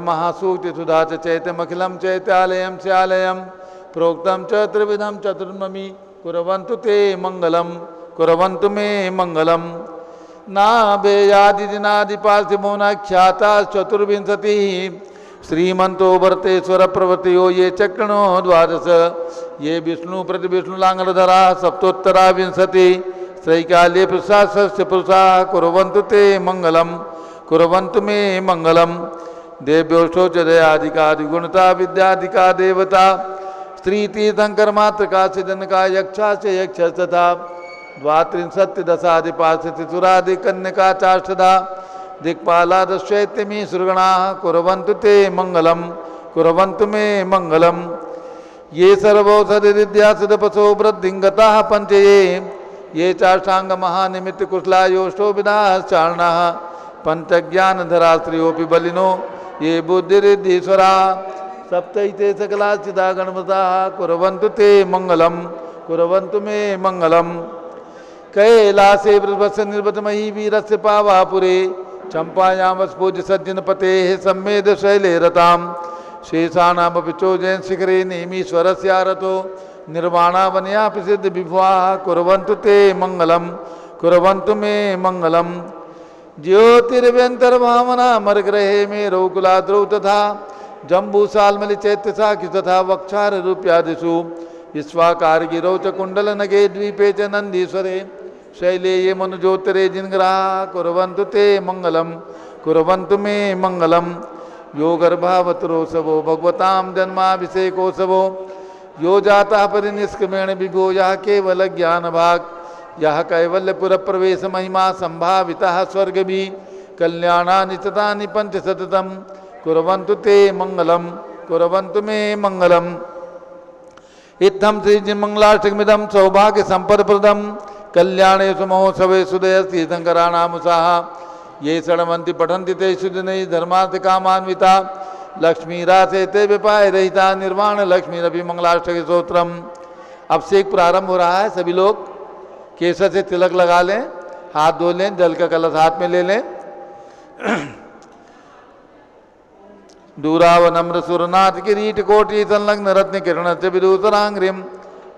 वरमहासूक्ति सुधा च चैत्यमखिलं चैत्यालयं स्यालयं प्रोक्तं च त्रिविधं चतुर्ममी कुर्वन्तु ते मंगलम कुर्वन्तु मे मंगलम। नाभेयादिदिनादिपार्थिवो न ख्याता चतुर्विंशति श्रीमंतो वर्तेश्वर प्रवर्तियो ये चक्रणो द्वादश ये विष्णु प्रति विष्णुलांगलधरा सप्तोत्तरा विंशति त्रैकाल्ये पुरुषा षष्ठ पुरुषा कुर्वन्तु ते मंगलम कुर्वन्तु मे मंगलम। देव्योष्ठो च दयादिकादिगुणता विद्यादिका देवता स्त्री तीर्थंकर मातृका से जनका यक्षा से यक्ष तथा द्वात्रिंशत्ति दशादिपार्षति सुरादि कन्यका चाष्टधा दिक्पालादश्चैत्यमी सुरगणा कुर्वन्तु ते मंगलम कुर्वन्तु मे मंगलम। ये सर्वौषधिद्यासदपसो वृद्धिंगताः पंचये ये चाष्टांग महानिमित्त कुशला योष्ठो विदाश्चार्णाः पंचज्ञानधरा स्त्रियोऽपि बलिनो ये बुद्धिरिद्धीश्वरा सप्तैते सकला चिदा गणमता कुर्वन्तु ते मंगलम कुर्वन्तु मे मंगलम। कैलासे वृषभस्य निर्वतमयी वीरस्य पावापुरे चंपायामस्पूज्य सज्जनपते सम्मेद शैले रतां शेषाणामपि चोजयन् शिखरे नेमीश्वरस्यारतो निर्वाणावनया प्रसिद्ध विभुवाः कुर्वन्तु ते मंगलम कुर्वन्तु मे मंगलम। ज्योतिर्व्यन्तर्भावना मर्गृहे मे रौकुलाद्रौ तथा जम्बूसाल्मलि चैत्यसाखि तथा वक्षार रूप्यादिषु विश्वाकारगिरौ च कुण्डलनगे द्वीपे च नन्दीश्वरे शैले ये मनुजोत्तरे जिनग्राः कुर्वन्तु ते मंगलम कुर्वन्तु मे मंगलम। यो गर्भावतरोत्सवो भगवतां जन्माभिषेकोत्सवो यो जातः परिनिष्क्रमेण विभो यः केवल ज्ञानभाग यः कैवल्यपुर प्रवेश महिमा संभावितः स्वर्गभि कल्याणानि ततानि पंचशतम् कुर्वन्तु ते मंगलम कुर्वन्तु मे मंगलम। इत्थं श्रीमंगलाष्टकमिदं सौभाग्य संपदप्रदं कल्याणेषु महोत्सवेषु दयस्तीर्थंकराणामुषाः ये षण्वन्ति पठन्ति तेषु दिनैः धर्मार्थकामान्विता लक्ष्मीरासे ते विपाय रहिता निर्वाण लक्ष्मीरपि मंगलाष्टक स्तोत्रम। अभिषेक प्रारंभ हो रहा है, सभी लोग केसर से तिलक लगा लें, हाथ धो लें, जल का कलश हाथ में ले लें। दूरावनम्र सुरनाथ किरीट कोटि संलग्न रत्न किरण से विदूषरांग्रिम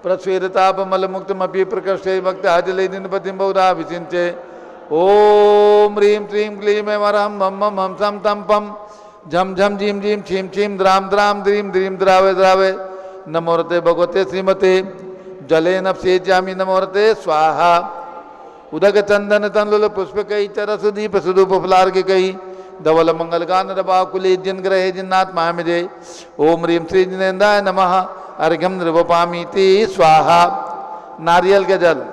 प्रस्वेरतापमल मुक्तमपि प्रकृष्टे भक्त आजले दिनपतिम बहुधा विचिंचे ओम ह्रीं श्रीं क्लीं ऐं वरहं मम मम हम सम तम पम झम झम झीम झीम छीम छीम द्राम द्राम द्रीम द्रीम द्रावे द्रावे नमोरते भगवते श्रीमते जले नपसेच्यामि नमोरते स्वाहा। उदक चंदन तंलुल पुष्प कई चरस दीप सुधूप फलार्घ्य कई धवल मंगल गान रबाकुले जिन ग्रहे जिन्नात्मा मिजे ओम ह्रीं श्री जिनेन्द्राय नमः अर्घ्यम नृवपामीति स्वाहा। नारियल के जल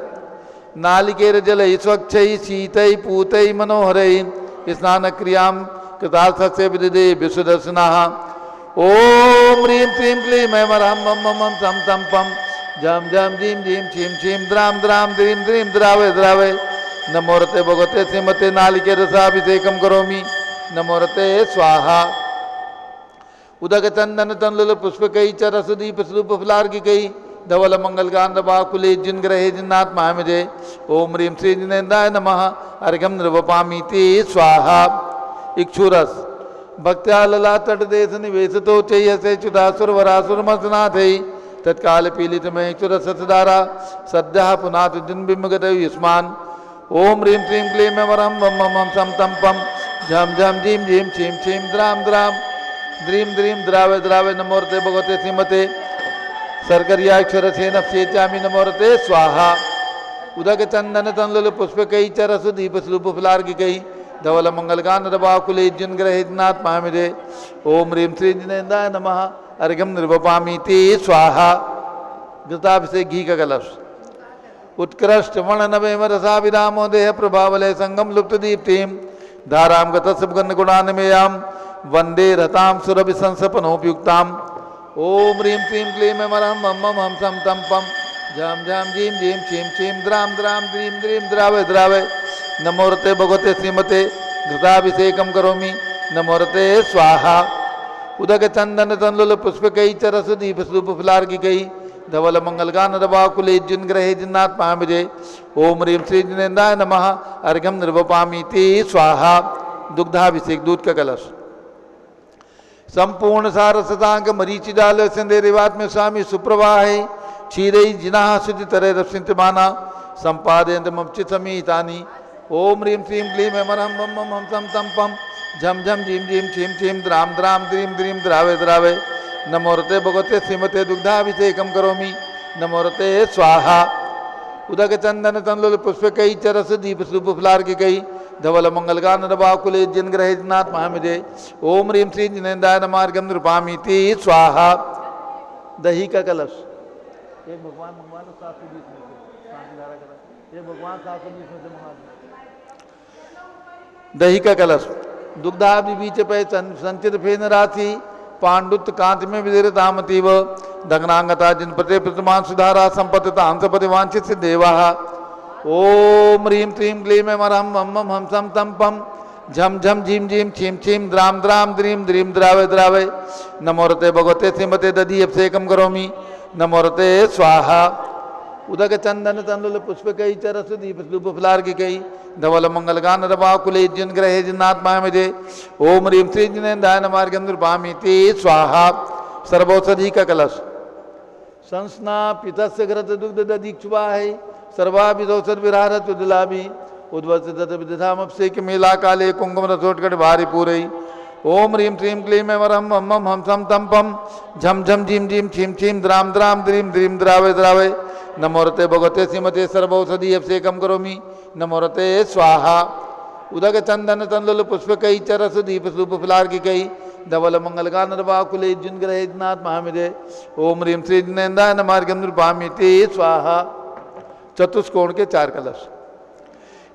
नालिकेर जल स्वच्छ शीतई पूतई मनोहरई स्नान क्रियां कृतार्थस्य विदधे विशुदर्शनाः ओम ह्रीं श्रीं क्लीं ऐं वरहं मम मम सम तम पम झम झम झीम झीम छीम छीम द्राम द्राम द्रीम द्रीम द्रावे द्रावे नमोरते भगवते श्रीमते नालिकेर रसाभिषेकं करोमि नमोरते स्वाहा। उदक चंदन तंलुल पुष्प कई चरस दीप स्वरूप फलार्घ्य कई धवल मंगल गान रबाकुले जिन ग्रहे जिन्नात्मा मिजे ओम ह्रीं श्री जिनेन्द्राय नमः अर्घ्यम नृवपामीति स्वाहा। इक्षुरस भक्त्या लला तटदेश निवेशतो चैयसे च्युतासुर वरासुर मर्दनाथै तत्काल पीलित में इक्षुरस सतधारा सद्यः पुनात जिन्बिम्बगत युष्मान् ओम ह्रीं श्रीं क्लीं ऐं वरहं मम मम सम तम पम झम झम झीम झीम छीम छीम द्राम द्राम द्रीम द्रीम द्रावे द्रावे नमोरते भगवते श्रीमते सर्गर्याक्षरसेन नपसेच्यामि नमोरते स्वाहा। उदक चंदन तंलुल पुष्प कई चरस दीप स्वरूप फलार्घ्य कई धवल मंगल गान रबाकुले जिन ग्रहे जिन्नात्मा मिजे ओम ह्रीं श्री जिनेन्द्राय नमः अर्घ्यम नृवपामीति स्वाहा। घृताभिषेक घी का कलश उत्कृष्ट वर्णनवेम रसाभिरामो देह प्रभावलय संगम लुप्त दीप्तिं धारां गतसुगंध गुणान्मयां वंदे रतां सुरभि संसपनोपयुक्तां ओम ह्रीं श्रीं क्लीं ऐं वरहं मम मम हम सम तम पम झम झम झीम झीम छीम छीम द्राम द्राम द्रीम द्रीम द्रावे द्रावे नमोरते भगवते श्रीमते घृताभिषेकं करोमि नमोरते स्वाहा। उदक चंदन तंलुल पुष्प कई चरस दीप स्वरूप फलार्घ्य कई धवल मंगल गान रबाकुले जिन ग्रहे जिन्नात्मा मिजे ओम ह्रीं श्री जिनेन्द्राय नमः अर्घ्यम नृवपामीति स्वाहा। दुग्धाभिषेक दूध का कलश संपूर्ण सारसतांक मरीचि डाल संदे रेवात में स्वामी सुप्रवाह क्षीरई जिना शुद्धि तरह रक्षित माना संपादयंत ममचित समीतानी ओम ह्रीं श्रीं क्लीं मरहम मम मम हम सम तम पम झम झम झीम झीम छीम छीम द्राम द्राम द्रीम द्रीम द्रावे द्रावे नमोरते भगवते श्रीमते दुग्धाभिषेकम करोमि नमोरते स्वाहा उदक चंदन तनलोल पुष्प कई चरस दीप सुप फुलार की कई धवल मंगलगान नवाकुले जिन ग्रह नाथ महामिदे ओम ह्रीं श्री जिनेन्द्राय नमार्गम नृपामीति स्वाहा। दही का कलश एक भगवान मंगवा लो 720 में से एक भगवान 720 में से मंगा दो। दही का कलश दुग्धाब्धि बीच पे संचित फेन राशि पांडुत कांति में विदेर तामतीव दग्नांगता जिनपते प्रतिमान सुधारा संपत्ता हंसपति वांछित से देवा ओम ह्रीं श्रीं क्लीं मरहम मम मम हम सम तम पम झम झम झीम झीम छीम छीम द्राम द्राम द्रीम द्रीम द्रावे द्रावे नमोरते भगवते श्रीमते दधी अभिषेकम करोमि नमोरते स्वाहा। उदक चंदन तंदुल पुष्प कई चरस दीप स्लूप फुलार की कई धवल मंगलगान रवाकुले जिन ग्रहे जिन्नाथ मामिदे ओम ह्रीं श्री जिनेन्द्राय नमार्गम नृपामीति स्वाहा। सर्वौषधि का कलश संस्ना पितस्य घृत दुग्ध दधीक्षुवा है सर्वाभिदौषध विरारत उदलाभि उद्वसित विदधामपसेक मेला काले कुंकुम रसोटकट भारी पूरई ओम ह्रीं श्रीं क्लीं मरहम मम मम हम सम तम पम झम झम झीम झीम छीम छीम द्राम द्राम द्रीम द्रीम द्रावे द्रावे नमोरते भगवते श्रीमते सर्वौषधि अभिषेकम करोमि नमोरते स्वाहा। उदक चंदन तंदुल पुष्प कई चरस दीप सूप फुलार की कई धवल मंगलगान नवाकुले जिन ग्रहे नाथ महामिदे ओम ह्रीं श्री जिनेन्द्राय नमार्गम नृपामीति स्वाहा। चतुष्कोण के 4 कलश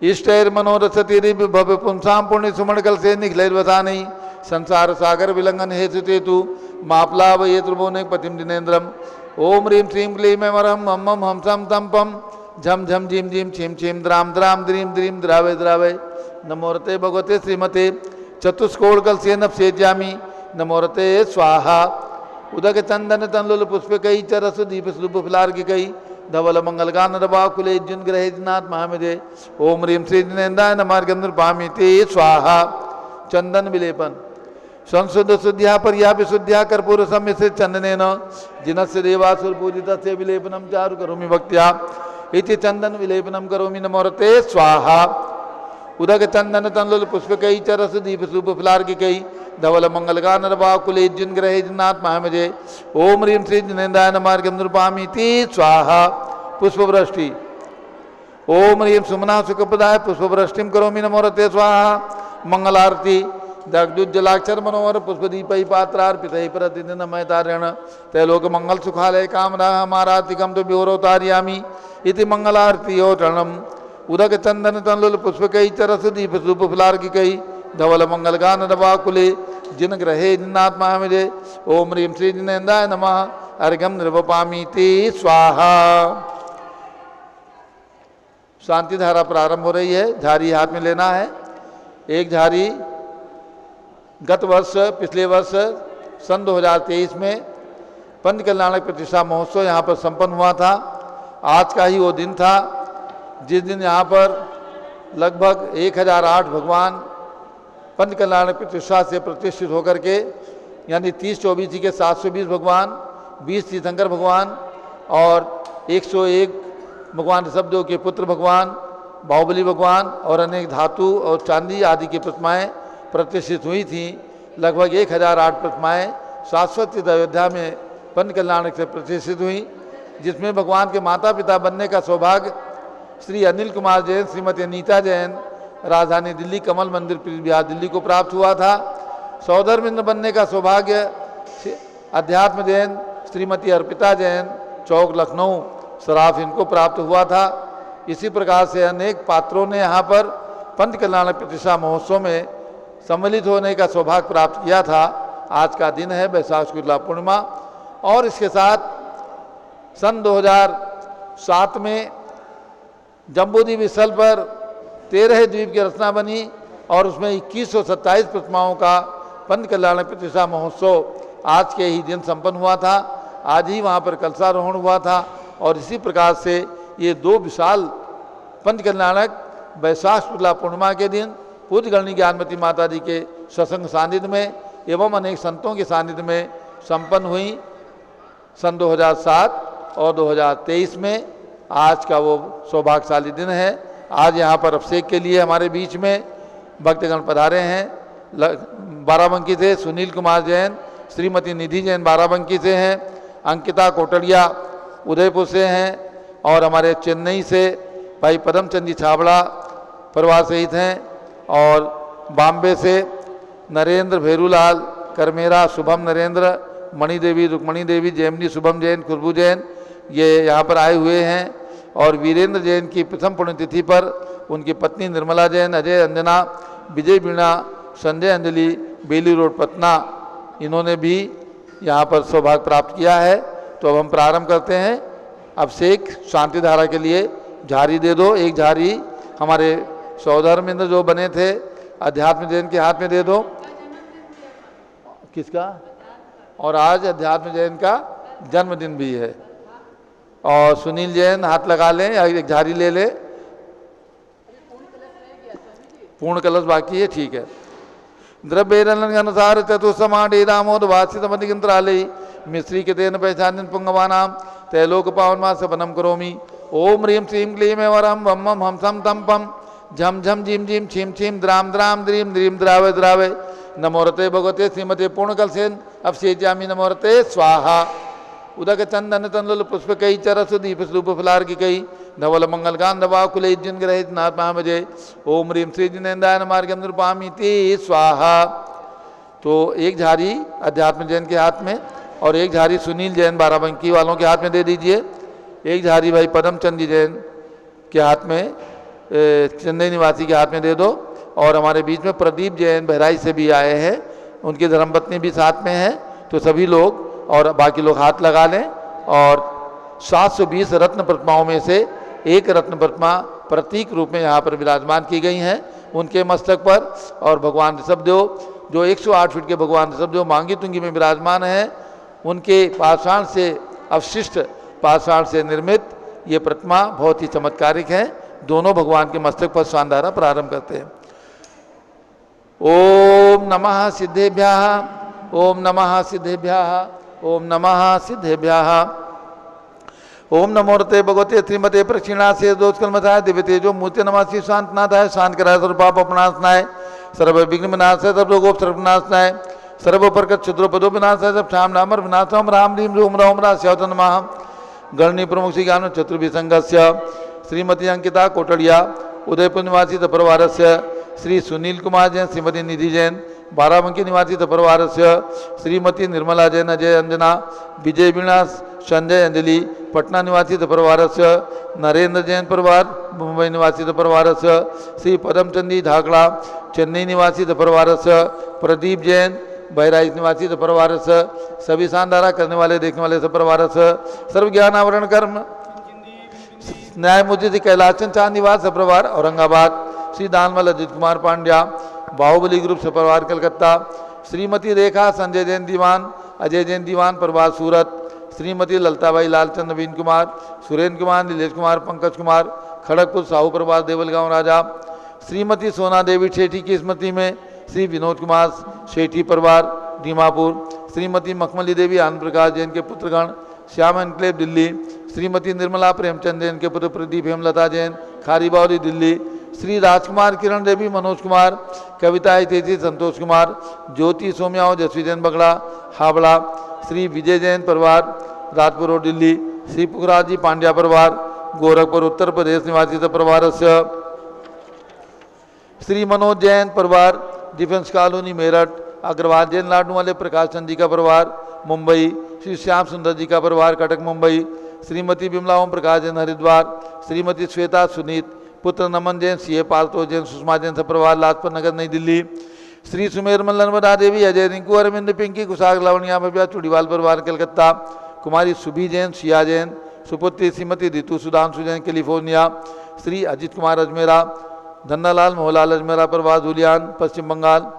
इष्टैर मनोरथ तीरी भव्य पुंसाम पुण्य सुमण कल से निखिलैर्वसानी संसार सागर विलंघन हेतु तेतु मापलाव ये त्रिभुवन पतिम जिनेन्द्रम ओम ह्रीं श्रीं क्लीं मरहम मम मम हम सम तम पम झम झम झीम झीम छीम छीम द्राम द्राम द्रीम द्रीम द्रावे द्रावे नमोरते भगवते श्रीमते चतुष्कोण कल से नपसेज्यामि नमोरते स्वाहा। उदक चंदन तनलुल पुष्प कई चरस दीप स्लूप फुलार की कई धवल मंगलगान रवाकुले जिन ग्रहे नाथ महामिदे ओम ह्रीं श्री जिनेन्द्राय नमार्गम नृपामीति स्वाहा। चंदन विलेपन संशुद्ध शुद्ध्या पर्या विशुद्ध्या कर्पूर सम्मिश्रित चंदनेन जिनस्य देवासुर पूजितस्य विलेपनम चारु करोमि भक्त्या इति चंदन विलेपनम करोमि नमोरते स्वाहा। उदक चंदन तनलुल पुष्प कई चरस दीप सूप फुलार की कई धवल मंगलगान रवाकुले जिन ग्रहे जिन्नाथ महामिदे ओम ह्रीं श्री जिनेन्द्राय नमार्गम नृपामीति स्वाहा। पुष्पवृष्टि ओम ह्रीं सुमना सुखप्रदाय पुष्पवृष्टिम करोमि नमोरते स्वाहा। मंगलारती दग्धुज्जलाक्षर मनोहर पुष्पदीपै पात्रार्पितै प्रतिदिन मयतारेण तैलोक मंगल सुखालय कामना हमारातिकम तो ब्योरोतार्यामि इति मंगलारती ओटणम। उदक चंदन तनलुल पुष्प कई चरस दीप सूप फुलार की कई धवल मंगलगान रवाकुले जिन ग्रहे जिन्नाथ महामिदे ओम ह्रीं श्री जिनेन्द्राय नमः अर्घ्यम निर्वपामीति स्वाहा। शांति धारा प्रारंभ हो रही है। झारी हाथ में लेना है। एक झारी गत वर्ष पिछले वर्ष सन 2023 में पंच कल्याणक प्रतिष्ठा महोत्सव यहाँ पर संपन्न हुआ था। आज का ही वो दिन था जिस दिन यहाँ पर लगभग 1008 भगवान पंच कल्याणक प्रतिष्ठा से प्रतिष्ठित होकर के यानी 30-24 के 720 भगवान 20 तीर्थंकर भगवान और 101 भगवान ऋषभदेव के पुत्र भगवान बाहुबली भगवान और अनेक धातु और चांदी आदि की प्रतिमाएँ प्रतिष्ठित हुई थी। लगभग 1008 प्रतिमाएँ शाश्वत अयोध्या में पंच कल्याणक से प्रतिष्ठित हुई, जिसमें भगवान के माता पिता बनने का सौभाग्य श्री अनिल कुमार जैन श्रीमती अनीता जैन राजधानी दिल्ली कमल मंदिर पीर बिहार दिल्ली को प्राप्त हुआ था। सौधर्मिंद्र बनने का सौभाग्य अध्यात्म जैन श्रीमती अर्पिता जैन चौक लखनऊ सराफ इनको प्राप्त हुआ था। इसी प्रकार से अनेक पात्रों ने यहाँ पर पंच कल्याणक प्रतिष्ठा महोत्सव में सम्मिलित होने का सौभाग्य प्राप्त किया था। आज का दिन है वैशाख शुक्ला पूर्णिमा और इसके साथ सन 2007 में जम्बूद्वीप स्थल पर 13 द्वीप की रचना बनी और उसमें 2127 प्रतिमाओं का पंच कल्याणक प्रतिष्ठा महोत्सव आज के ही दिन संपन्न हुआ था। आज ही वहाँ पर कलशारोहण हुआ था और इसी प्रकार से ये 2 विशाल पंच कल्याणक वैशाख शुक्ला पूर्णिमा के दिन पूज्य गणनी ज्ञानमती माता जी के सत्संग सानिध्य में एवं अनेक संतों के सानिध्य में संपन्न हुई सन 2007 और 2023 में। आज का वो सौभाग्यशाली दिन है। आज यहाँ पर अभिषेक के लिए हमारे बीच में भक्तगण पधारे हैं। बाराबंकी से सुनील कुमार जैन, श्रीमती निधि जैन बाराबंकी से हैं, अंकिता कोटड़िया उदयपुर से हैं, और हमारे चेन्नई से भाई पदमचंद जी छाबड़ा परिवार सहित हैं, और बॉम्बे से नरेंद्र भेरूलाल करमेरा, शुभम नरेंद्र, मणि देवी, रुक्मणी देवी, जैमिनी शुभम जैन, खुशबू जैन, ये यहाँ पर आए हुए हैं। और वीरेंद्र जैन की प्रथम पुण्यतिथि पर उनकी पत्नी निर्मला जैन, अजय अंजना, विजय बीणा, संजय अंजलि, बेली रोड पटना, इन्होंने भी यहाँ पर सौभाग्य प्राप्त किया है। तो अब हम प्रारंभ करते हैं अभिषेक शांति धारा के लिए। झारी दे दो, एक झारी हमारे सौधर्मेंद्र जो बने थे अध्यात्म जैन के हाथ में दे दो। किसका? और आज अध्यात्म जैन का जन्मदिन भी है। और सुनील जैन हाथ लगा लें, एक झारी ले ले। पूर्ण कलश बाकी है, ठीक है। द्रव्य अनुसार चतुसमाडे दामोद वासितमधिकंत्रालय मिश्री के तेन पहचान पुंगवानाम तैलोक पावन मास बनम करोमि। ओम ह्रीं श्रीं क्लीं वरम वम हम सम तम पम झम झम झीम झीम छीम छीम द्राम द्राम द्रीम द्रीम द्रावे द्रावे। नमोरते भगवते श्रीमते पूर्णकलसेन अभिषेच्यामि नमोरते स्वाहा। उदक चंदन तंदुल पुष्प कई चरस दीप स्वरूप फलार की कई धवल मंगल गान दवाकुल जिन ग्रहित नाथ महामजे। ओम ह्रीं श्री जिनेन्द्राय मार्गम निरूपामिति स्वाहा। तो एक झारी अध्यात्म जैन के हाथ में और एक झारी सुनील जैन बाराबंकी वालों के हाथ में दे दीजिए। एक झारी भाई पदमचंद जी जैन के हाथ में, चेन्नई निवासी के हाथ में दे दो। और हमारे बीच में प्रदीप जैन बहराइच से भी आए हैं, उनकी धर्मपत्नी भी साथ में है। तो सभी लोग और बाकी लोग हाथ लगा लें। और 720 रत्न प्रतिमाओं में से एक रत्न प्रतिमा प्रतीक रूप में यहाँ पर विराजमान की गई हैं उनके मस्तक पर। और भगवान ऋषभदेव जो 108 फीट के भगवान ऋषभदेव मांगी तुंगी में विराजमान हैं, उनके पाषाण से अवशिष्ट पाषाण से निर्मित ये प्रतिमा बहुत ही चमत्कारिक है। दोनों भगवान के मस्तक पर शानदार प्रारंभ करते हैं। ओम नमः सिद्धेभ्यः, ओम नमः सिद्धेभ्यः, ओम नमः सिद्धेभ्यः। ओम नमोरते भगवते श्रीमते प्रक्षिणा से दोषकलमसाय दिव्य तेजो मूर्ति नमः शांतनाथाय शांत कराय सर्व पाप अपनाशनाय सर्व विघ्न विनाशाय सर्व रोगोप सर्वनाशनाय सर्व प्रकट क्षुद्रोपदो विनाशाय सब श्याम नामर विनाशम राम रीम रोम राम रास्यावत नमः। गणनी प्रमुख श्री ज्ञान चतुर्भिसंगस्य श्रीमती अंकिता कोटड़िया उदयपुर निवासी परिवारस्य श्री सुनील कुमार जैन, श्रीमती निधि जैन बाराबंकी निवासी परिवारस्य श्रीमती निर्मला जैन, अजय अंजना, विजय बीणा, संजय अंजलि पटना निवासी परिवारस्य नरेंद्र जैन परिवार मुंबई निवासी परिवारस्य श्री पदमचंदी ढाकड़ा चेन्नई निवासी परिवारस्य प्रदीप जैन बहराइच निवासी परिवारस्य सभी शानदारा करने वाले देखने वाले परिवारस्य सर्व ज्ञान आवरण कर्म न्यायमूर्ति कैलाशचंद चांद निवास परिवार औरंगाबाद श्री दानमल अजित कुमार पांड्या बाहुबली ग्रुप से परिवार कलकत्ता श्रीमती रेखा संजय जैन दीवान अजय जैन दीवान परिवार सूरत श्रीमती ललताबाई लालचंद नवीन कुमार सुरेंद्र कुमार नीलेश कुमार पंकज कुमार खड़गपुर साहू परिवार देवलगांव राजा श्रीमती सोना देवी शेठी की स्मृति में श्री विनोद कुमार शेठी परिवार दीमापुर श्रीमती मखमली देवी आनंद प्रकाश जैन के पुत्रगण श्याम एनक्लेव दिल्ली श्रीमती निर्मला प्रेमचंद जैन के पुत्र प्रदीप हेमलता जैन खारीबावली दिल्ली श्री राजकुमार किरण देवी मनोज कुमार कविता तेजी संतोष कुमार ज्योति सोम्याओ जसवी जैन बगड़ा हावड़ा श्री विजय जैन परिवार राजपुर रोड दिल्ली श्री पुखराज जी पांड्या परिवार गोरखपुर उत्तर प्रदेश निवासी परिवार श्री मनोज जैन परिवार डिफेंस कॉलोनी मेरठ अग्रवाल जैन लाडू वाले प्रकाश चंद जी का परिवार मुंबई श्री श्याम सुंदर जी का परिवार कटक मुंबई श्रीमती बिमला ओम प्रकाश जैन हरिद्वार श्रीमती श्वेता सुनीत पुत्र नमन जैन सीए पालतो जैन सुषमा जैन परिवार लाजपत नगर नई दिल्ली श्री सुमेरमल नर्मदा देवी अजय रिंकू अरविंद पिंकी कुशाग लावणिया भव्या चूड़ीवाल परिवार कलकत्ता कुमारी सुभी जैन सिया जैन सुपुत्री श्रीमती ऋतु सुधांशु जैन कैलिफोर्निया श्री अजित कुमार अजमेरा धन्नालाल मोहनलाल अजमेरा परिवार धुलियान पश्चिम बंगाल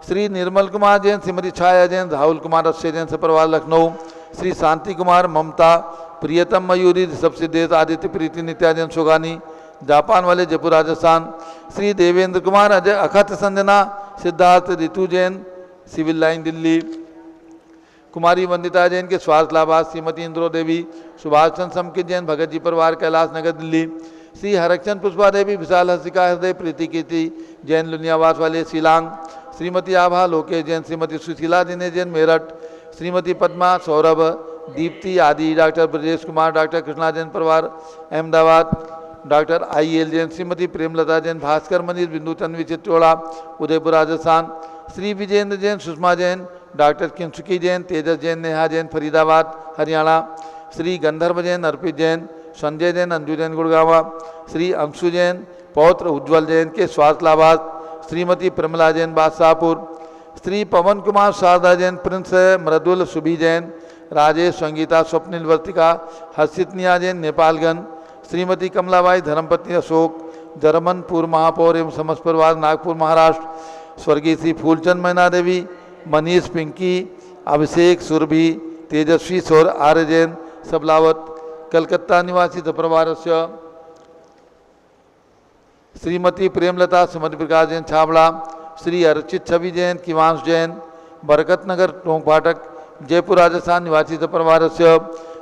श्री निर्मल कुमार जैन श्रीमती छाया जैन राहुल कुमार अक्षय जैन परिवार लखनऊ श्री शांति कुमार ममता प्रियतम मयूरी ऋषभ सिद्धेश आदित्य प्रीति नित्या जैन सोगानी जापान वाले जयपुर राजस्थान श्री देवेंद्र कुमार अजय अखत संजना सिद्धार्थ ऋतु जैन सिविल लाइन दिल्ली। कुमारी वंदिता जैन के स्वास्थ्य लाभार्थ श्रीमती इंद्रो देवी, सुभाष चंद्र समकित जैन भगत जी परिवार कैलाश नगर दिल्ली। श्री हरचंद पुष्पा देवी विशाल हसिका हृदय प्रीति कीर्ति जैन लुनियावास वाले शिलांग। श्रीमती आभा लोकेश जैन, श्रीमती सुशीला दिनेश जैन मेरठ, श्रीमती पद्मा सौरभ दीप्ति आदि, डॉक्टर ब्रजेश कुमार, डॉक्टर कृष्णा जैन परिवार अहमदाबाद, डॉक्टर IL जैन, श्रीमती प्रेमलता जैन, भास्कर मनीष बिंदु तन्वी चित्तौड़ा उदयपुर राजस्थान। श्री विजेंद्र जैन, सुषमा जैन, डॉक्टर किंसुकी जैन, तेजस जैन, नेहा जैन फरीदाबाद हरियाणा। श्री गंधर्व जैन, अर्पित जैन, संजय जैन, अंजू जैन गुड़गावा। श्री अंशु जैन, पौत्र उज्ज्वल जैन के स्वास्थ्य लाभार्थ श्रीमती प्रमिला जैन बादशाहपुर। श्री पवन कुमार शारदा जैन, प्रिंस मृदुल सुभी जैन, राजेश संगीता स्वप्निल वर्तिका, हर्षित निया जैन नेपालगंज। श्रीमती कमलाबाई धर्मपत्नी अशोक, जर्मनपुर महापौर एवं समस्त परिवार नागपुर महाराष्ट्र। स्वर्गीय श्री फूलचंद मैना देवी, मनीष पिंकी, अभिषेक सुरभि, तेजस्वी सौर आर्य जैन सबलावत कलकत्ता निवासी परिवार। श्रीमती प्रेमलता सुमति प्रकाश जैन छाबड़ा। श्री अर्चित छवि जैन, किवांश जैन, बरकत नगर टोंक फाटक जयपुर राजस्थान निवासी परिवार।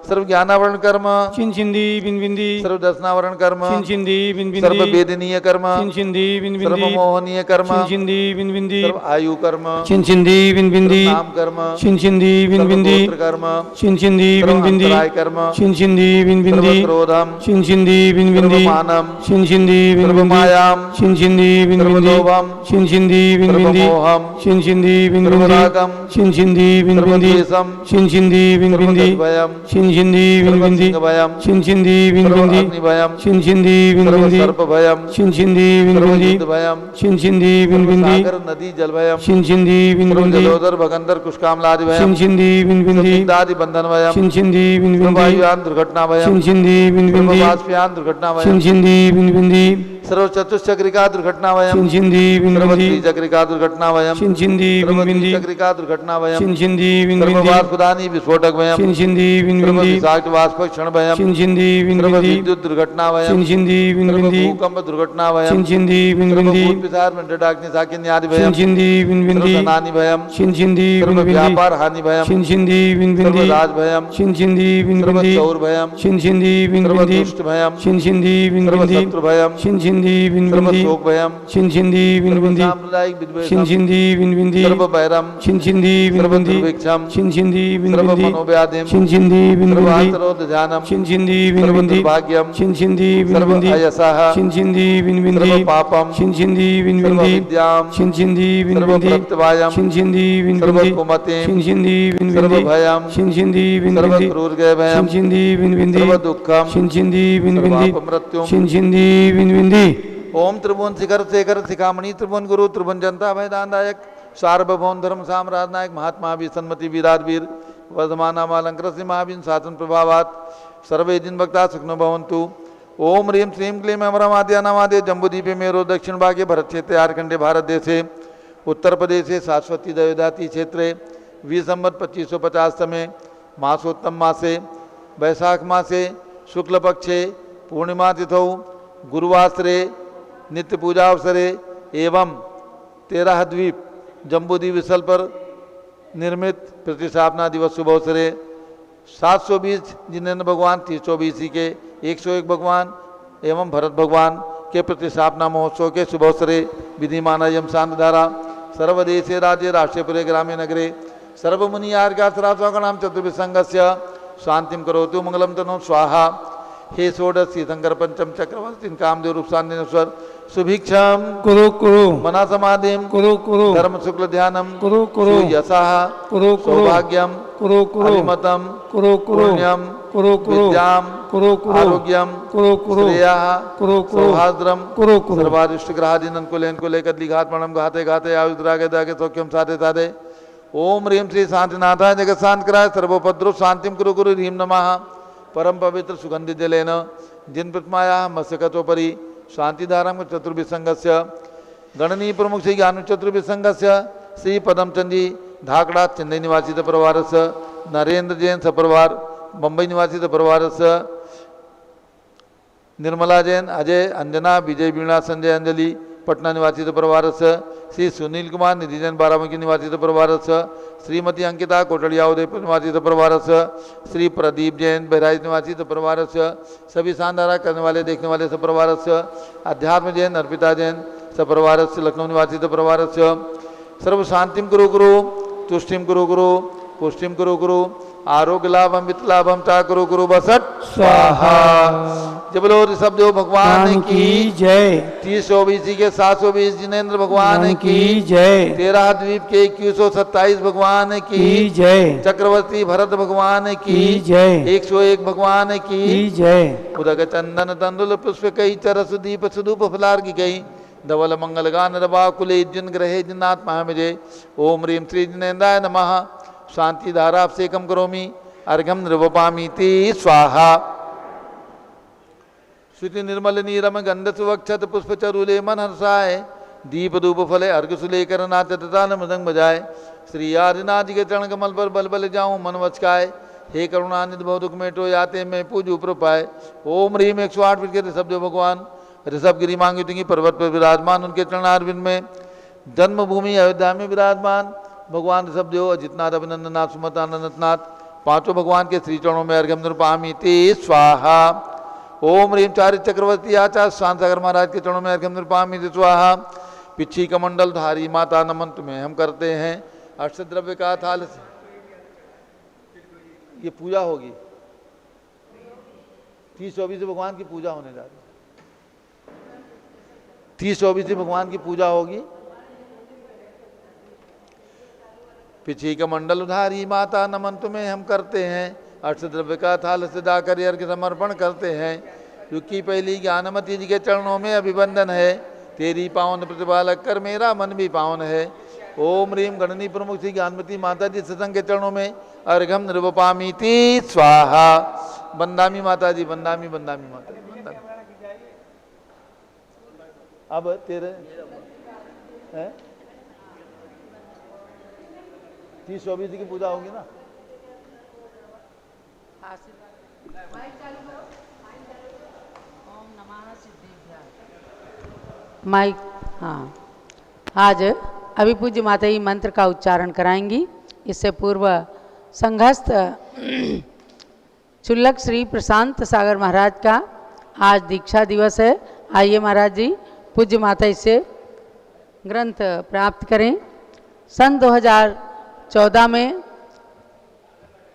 सर्व ज्ञानावरण कर्म चिंचिंदी बिनबिंदी, सर्व दर्शनावरण कर्म चिंचिंदी बिनबिंदी, सर्व वेदनीय कर्म चिंचिंदी बिनबिंदी, सर्व मोहनीय कर्म चिंचिंदी बिनबिंदी, सर्व आयु कर्म चिंचिंदी बिनबिंदी, नाम कर्म चिंचिंदी बिनबिंदी, सर्व कर्म चिंचिंदी सर्व बिनबिंदी, अंतराय कर्म चिंचिंदी बिनबिंदी, सर्व क्रोधम चिंचिंदी सर्व बिनबिंदी, मानम चिंचिंदी सर्व बिनबिंदी, मायाम चिंचिंदी सर्व बिनबिंदी, लोभम चिंचिंदी सर्व बिनबिंदी, मोहम चिंचिंदी सर्व बिनबिंदी, रागम चिंचिंदी सर्व बिनबिंदी, द्वेषम चिंचिंदी सर्व बिनबिंदी, भयम चिंचिंदी सर्व बिनबिंदी, सिंह भयम चिंचिंदी सर्व बिनबिंदी, अग्नि भयम चिंचिंदी सर्व बिनबिंदी, सर्प भयम चिंचिंदी सर्व बिनबिंदी, युद्ध भयम चिंचिंदी सर्व बिनबिंदी, सागर नदी जल भयम चिंचिंदी सर्व बिनबिंदी, जलोदर भगंदर कुशकामलादि भयम चिंचिंदी सर्व बिनबिंदी, पिंडादि बंधन भयम चिंचिंदी सर्व बिनबिंदी, वायुयान दुर्घटना भयम चिंचिंदी सर्व बिनबिंदी, वाष्पयान दुर्घटना भयम चिंचिंदी बिनबिंदी, सर्व चतुश्चक्रिका दुर्घटना भयम चिंचिंदी सर्व बिनबिंदी, त्रिचक्रिका दुर्घटना भयम चिंचिंदी सर्व बिनबिंदी, द्विचक्रिका दुर्घटना भयम चिंचिंदी सर्व बिनबिंदी, वाष्पदानी विस्फोटक भयम चिंचिंदी सर्व बिनबिंदी, विषाक्त वाष्प क्षण भयम चिंचिंदी सर्व बिनबिंदी, विद्युत दुर्घटना भयम चिंचिंदी सर्व बिनबिंदी, भूकंप दुर्घटना भयम चिंचिंदी सर्व बिनबिंदी, भूत पिशाच मंडडाग्नि साकिन्यादि भयम चिंचिंदी सर्व बिनबिंदी, धनानि भयम चिंचिंदी सर्व बिनबिंदी, व्यापार हानि भयम चिंचिंदी सर्व बिनबिंदी, राज भयम चिंचिंदी सर्व बिनबिंदी, चौर भयम चिंचिंदी सर्व बिनबिंदी, दुष्ट भयम चिंचिंदी सर्व बिनबिंदी, शत्रु भयम चिंचिंदी सर्व बिनबिंदी, शोक भयम चिंचिंदी सर्व बिनबिंदी, साम्प्रदायिक विद्वेषम चिंचिंदी बिनबिंदी, सर्व बैरम चिंचिंदी सर्व बिनबिंदी, दुर्भिक्षम चिंचिंदी सर्व बिनबिंदी, मनोव्याधिम चिंचिंदी सर्व बिनबिंदी, आसरोध ध्यानम चिंचिंदी सर्व बिनबिंदी, दुर्भाग्यम चिंचिंदी सर्व बिनबिंदी, अयसः चिंचिंदी सर्व बिनबिंदी, पापम चिंचिंदी सर्व बिनबिंदी, विद्याम चिंचिंदी सर्व बिनबिंदी, प्रत्यवायम चिंचिंदी सर्व बिनबिंदी, कुमतिम चिंचिंदी सर्व बिनबिंदी, भयम चिंचिंदी सर्व बिनबिंदी, क्रूरगय भयम चिंचिंदी बिनबिंदी, सर्व दुःखम चिंचिंदी बिनबिंदी, सर्वापमृत्युम चिंचिंदी बिनबिंदी। ओम त्रिभुवन शिखर शेखर शिखामणि त्रिभुवन गुरु त्रिभुवन जनता भयदानदायक सार्वभौम धर्म साम्राज्य नायक महात्मा भी सन्मति वीराधवीर वर्धमान अलंकृत श्री महावीर शासन प्रभावात सर्वे दिन भक्ता सुखनो भवन्तु। ओम ह्रीं श्रीं क्लीं अमरमाद्या नमादे जम्बूदीपे मेरो दक्षिण भागे भरत क्षेत्रे आर्खंडे भारत देशे उत्तर प्रदेशे शाश्वती दयोदाती क्षेत्रे विसंवत 2550 तमे मासोत्तम मासे वैशाख मासे शुक्ल पक्षे पूर्णिमा तिथौ गुरुवासरे नित्य पूजा अवसरे एवं 13 द्वीप जम्बूद्वीप विशल पर निर्मित प्रतिष्ठापना दिवस शुभ अवसरे 720 जिनेन्द्र भगवान 324 के 101 भगवान एवं भरत भगवान के प्रतिष्ठापना महोत्सव के शुभ अवसरे विधिमान यम शांत धारा सर्वदेशे राज्य राष्ट्रपुरे ग्राम्य नगरे सर्वमुनि आर्गासराम चतुर्विसंगस्य शांतिम करोतु मंगलम तनो स्वाहा। हे षोडशी शंकर पंचम चक्रवर्ती कामदेव रूपसान्वर सुभिक्षम कुरु कुरु मना समाधिम कुरु कुरु धर्म शुक्ल ध्यानम कुरु कुरु यशः कुरु कुरु सौभाग्यम कुरु कुरु अभिमतम कुरु कुरु पुण्यम कुरु कुरु विद्याम कुरु कुरु आरोग्यम कुरु कुरु श्रेयः कुरु कुरु सौहार्द्रम कुरु कुरु सर्वादिष्ट ग्रहादीन कुलेन कुले कदली घात मणम घाते घाते आयुद्रागे दागे सौख्यम साधे साधे। ओम ह्रीं श्री शांतिनाथाय जगत शांत कराय सर्वोपद्रव शांतिम कुरु कुरु ह्रीं नमः। परम पवित्र सुगंधित जलेन जिन प्रतिमाया मत्स्यकतोपरि शांतिधारम चतुर्विसंगस्य गणनीय प्रमुख श्री ज्ञान चतुर्विसंगस्य श्री पदमचंद जी धाकड़ा चेन्नई निवासी परिवार नरेंद्र जैन सपरिवार मुंबई निवासी परिवार निर्मला जैन अजय अंजना विजय वीणा संजय अंजलि पटना निवासी परिवार श्री सुनील कुमार निधिजन बाराबंकी निवासी प्रभारस्य, श्रीमती अंकिता कोटड़िया उदयपुर निवासी प्रभारस्य, श्री प्रदीप जैन बहराइच निवासी प्रभारस्य, सभी शानदारा करने वाले देखने वाले सप्रभारस्य, अध्यात्म जैन अर्पिता जैन सप्रभारस्य लखनऊ निवासी प्रभारस्य, सर्व शांतिम कुरु गुरु, तुष्टिम कुरु गुरु, पुष्टिम कुरु गुरु, आरोग्य लाभम वित्त लाभम चा कुरु गुरु बसट स्वाहा। जब बोलो ऋषभ देव भगवान की जय। 30 के 720 जिनेन्द्र भगवान की जय। 13 द्वीप के 2127 भगवान की जय। चक्रवर्ती भरत भगवान की जय। 101 भगवान की जय। उदक चंदन तंदुल पुष्प कई चरस दीप सुदूप फलार की गई धवल मंगल गान रवा कुले जिन ग्रहे जिन्नात्मा विजय। ओम ह्रीम श्री जिनेन्द्राय नमः। शांति धारा आपसे कम करोमी अर्घम नृवपामी ते स्वाहा। श्रुति निर्मल नीरम गंध सुवक्षत पुष्प चरुले मन हर्षाय। दीप धूप फले अर्घ सुलेकर नाचत ताल मृदंग बजाए। श्री आदिनाथ जी के चरण कमल पर बल बल जाऊं मन वचकाए। हे करुणानिधि बहु दुख मेटो याते मैं पूजू प्रपाए। ओम ह्रीम 108 पीठ के ऋषभ देव भगवान ऋषभ गिरी मांगी तुंगी पर्वत पर विराजमान उनके चरणारविंद में जन्मभूमि अयोध्या में विराजमान भगवान ऋषभ देव अजितनाथ अभिनंदनाथ सुमतानंदनाथ पांचों भगवान के श्री चरणों में अर्घ्यम नृपामी ते स्वाहा। ओम ह्रीम चारित चक्रवर्ती आचार्य शांत सागर महाराज के चरणों में अर्घ्यम नृपामी ते स्वाहा। पिछी कमंडल धारी माता नमन तुम्हें हम करते हैं। अष्टद्रव्य का थाल से ये पूजा होगी 30-24 से भगवान की पूजा होने जा रही है। 30-24 से भगवान की पूजा होगी। पिछी कमंडल उधारी माता नमन तुम्हें हम करते हैं। अष्टद्रव्य का थाल से दाकर अर्घ्य समर्पण करते हैं। क्योंकि पहली ज्ञानमती जी के चरणों में अभिवंदन है। तेरी पावन प्रतिपालक कर मेरा मन भी पावन है। ओम ह्रीम गणनी प्रमुख श्री ज्ञानमती माता जी सत्संग के चरणों में अर्घम नृवपामी ती स्वाहा। बंदामी माता जी बंदामी बंदामी माता जी बंदामी। अब तेरे है 30-24 की पूजा होगी ना। माइक हाँ। आज अभी पूज्य माता जी मंत्र का उच्चारण कराएंगी। इससे पूर्व संघस्थ चुल्लक श्री प्रशांत सागर महाराज का आज दीक्षा दिवस है। आइए महाराज जी पूज्य माता से ग्रंथ प्राप्त करें। सन 2014 में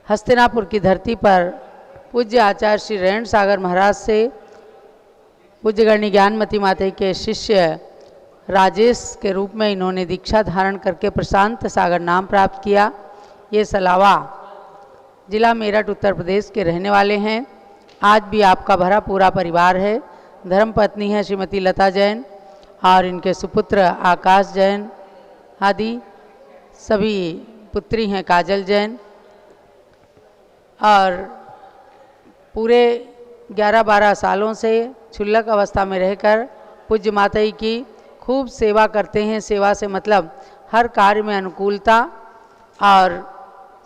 हस्तिनापुर की धरती पर पूज्य आचार्य श्री रेण सागर महाराज से पूज्य गणनी ज्ञानमती माता के शिष्य राजेश के रूप में इन्होंने दीक्षा धारण करके प्रशांत सागर नाम प्राप्त किया। ये सलावा जिला मेरठ उत्तर प्रदेश के रहने वाले हैं। आज भी आपका भरा पूरा परिवार है। धर्मपत्नी है श्रीमती लता जैन और इनके सुपुत्र आकाश जैन आदि सभी पुत्री हैं काजल जैन। और पूरे 11-12 सालों से क्षुल्लक अवस्था में रहकर पूज्य माता जी की खूब सेवा करते हैं। सेवा से मतलब हर कार्य में अनुकूलता और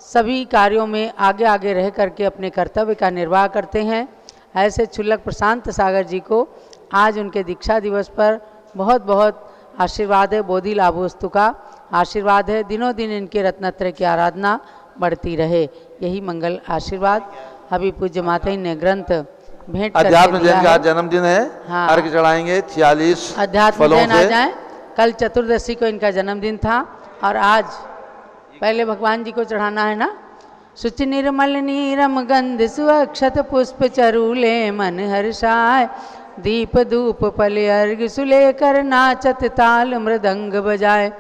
सभी कार्यों में आगे आगे रह करके अपने कर्तव्य का निर्वाह करते हैं। ऐसे क्षुल्लक प्रशांत सागर जी को आज उनके दीक्षा दिवस पर बहुत बहुत आशीर्वाद है। बोधि लाभोस्तु का आशीर्वाद है। दिनों दिन इनके रत्नत्रय की आराधना बढ़ती रहे, यही मंगल आशीर्वाद। अभी पूज्य माता जी ने ग्रंथ भेंट करके अध्यात्म दिया जैन का है। जन्मदिन है। हाँ। अर्घ्य चढ़ाएंगे 46 अध्यात्म फलों जैन आ से। जाए। कल चतुर्दशी को इनका जन्मदिन था और आज पहले भगवान जी को चढ़ाना है ना। शुचि निर्मल नीरम गंध सुअक्षत पुष्प चरूले मन हर्षाय। दीप धूप फल अर्घ सुलेकर नाचत ताल मृदंग बजाए।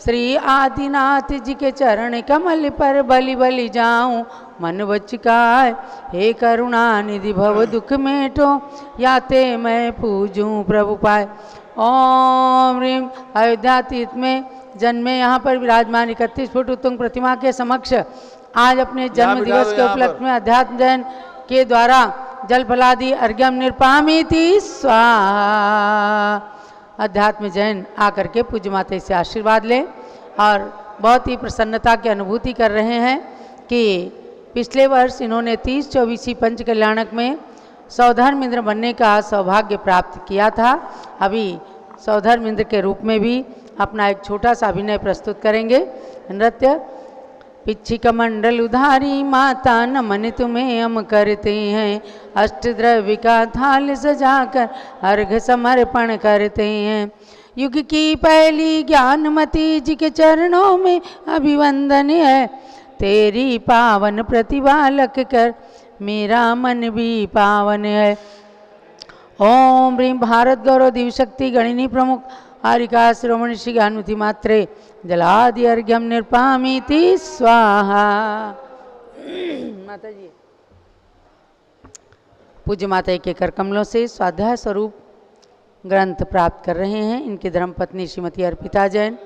श्री आदिनाथ जी के चरण कमल पर बलि बलि जाऊं मन वचकाय। हे करुणा निधि भव दुख मेटो याते मैं पूजूं प्रभु पाए। ओम ह्रीम अयोध्यातीत में जन्मे यहाँ पर विराजमान 31 फुट उत्तुंग प्रतिमा के समक्ष आज अपने जन्म दिवस के उपलक्ष्य में अध्यात्म जैन के द्वारा जल फलादि अर्घ्यम निर्पामीति स्वाहा। अध्यात्म जैन आकर के पूज्य माता से आशीर्वाद लें और बहुत ही प्रसन्नता की अनुभूति कर रहे हैं कि पिछले वर्ष इन्होंने 30-24 पंच कल्याणक में सौधर्म इंद्र बनने का सौभाग्य प्राप्त किया था। अभी सौधर्म इंद्र के रूप में भी अपना एक छोटा सा अभिनय प्रस्तुत करेंगे। नृत्य पिच्छिक मंडल उधारी माता नमन तुम्हें हम करते हैं, अष्टद्रव्य का थाल सजाकर अर्घ समर्पण करते हैं। युग की पहली ज्ञानमती जी के चरणों में अभिवंदन है, तेरी पावन प्रतिभा लख कर मेरा मन भी पावन है। ओम ह्रीं भारत गौरव दिव्य शक्ति गणिनी प्रमुख हारिका श्रोमणी श्री ज्ञानमती मात्रे जलादि अर्घ्यम निर्पामीति स्वाहा। माता जी पूज्य माता के कर कमलों से स्वाध्याय स्वरूप ग्रंथ प्राप्त कर रहे हैं। इनकी धर्मपत्नी श्रीमती अर्पिता जैन,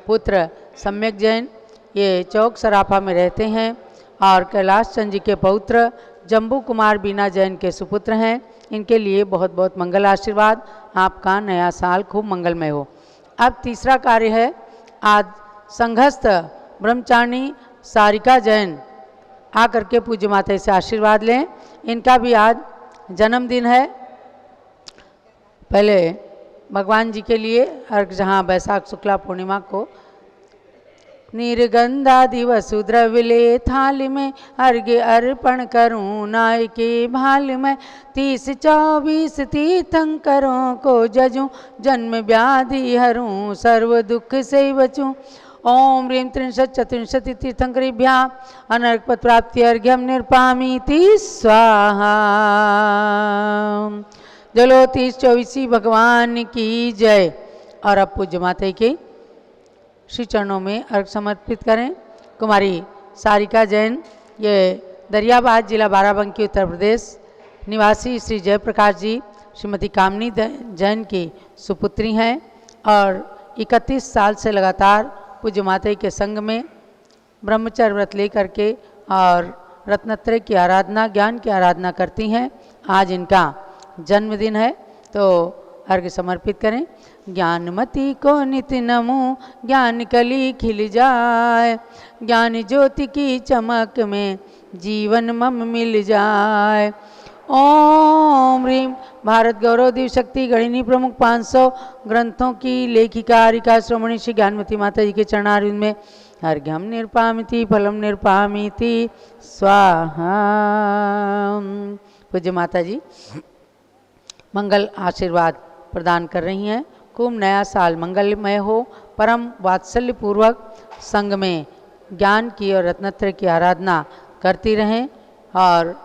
पुत्र सम्यक जैन, ये चौक सराफा में रहते हैं और कैलाश चंद जी के पौत्र जम्बू कुमार बीना जैन के सुपुत्र हैं। इनके लिए बहुत बहुत मंगल आशीर्वाद, आपका नया साल खूब मंगलमय हो। अब तीसरा कार्य है, आज संघस्थ ब्रह्मचारिणी सारिका जैन आकर के पूज्य माता से आशीर्वाद लें। इनका भी आज जन्मदिन है। पहले भगवान जी के लिए अर्घ, जहाँ बैसाख शुक्ला पूर्णिमा को निर्गंधा वसुद्रव्य ले थाल में अर्घ अर्पण करूँ, नाय के भाल में 30-24 तीर्थंकरों को जजूँ, जन्म व्याधि हरूँ सर्व दुख से बचूँ। ओम ह्रीं 33-34 तीर्थंकरेभ्यः अनर्घ प्राप्ति अर्घ्यम निर्पामीति स्वाहा। जलो 30-24 भगवान की जय। और अब पूज्य माता के श्री चरणों में अर्घ समर्पित करें। कुमारी सारिका जैन, ये दरियाबाद जिला बाराबंकी उत्तर प्रदेश निवासी श्री जयप्रकाश जी श्रीमती कामनी जैन की सुपुत्री हैं और 31 साल से लगातार पूज्य माता के संग में ब्रह्मचर्य व्रत लेकर के और रत्नत्रय की आराधना, ज्ञान की आराधना करती हैं। आज इनका जन्मदिन है तो अर्घ्य समर्पित करें। ज्ञानमती को नित्य नमो, ज्ञान कली खिल जाए, ज्ञान ज्योति की चमक में जीवन मम मिल जाए। ओम ह्रीं भारत गौरव दिव्य शक्ति गणिनी प्रमुख 500 ग्रंथों की लेखिका हारिका श्रोमणी श्री ज्ञानमती माता जी के चरणारविंद में अर्घ्यम निर्पामीति फलम निर्पामीति स्वाहा। पूज्य माता जी मंगल आशीर्वाद प्रदान कर रही हैं। खूब नया साल मंगलमय हो, परम वात्सल्य पूर्वक संग में ज्ञान की और रत्नत्रय की आराधना करती रहें और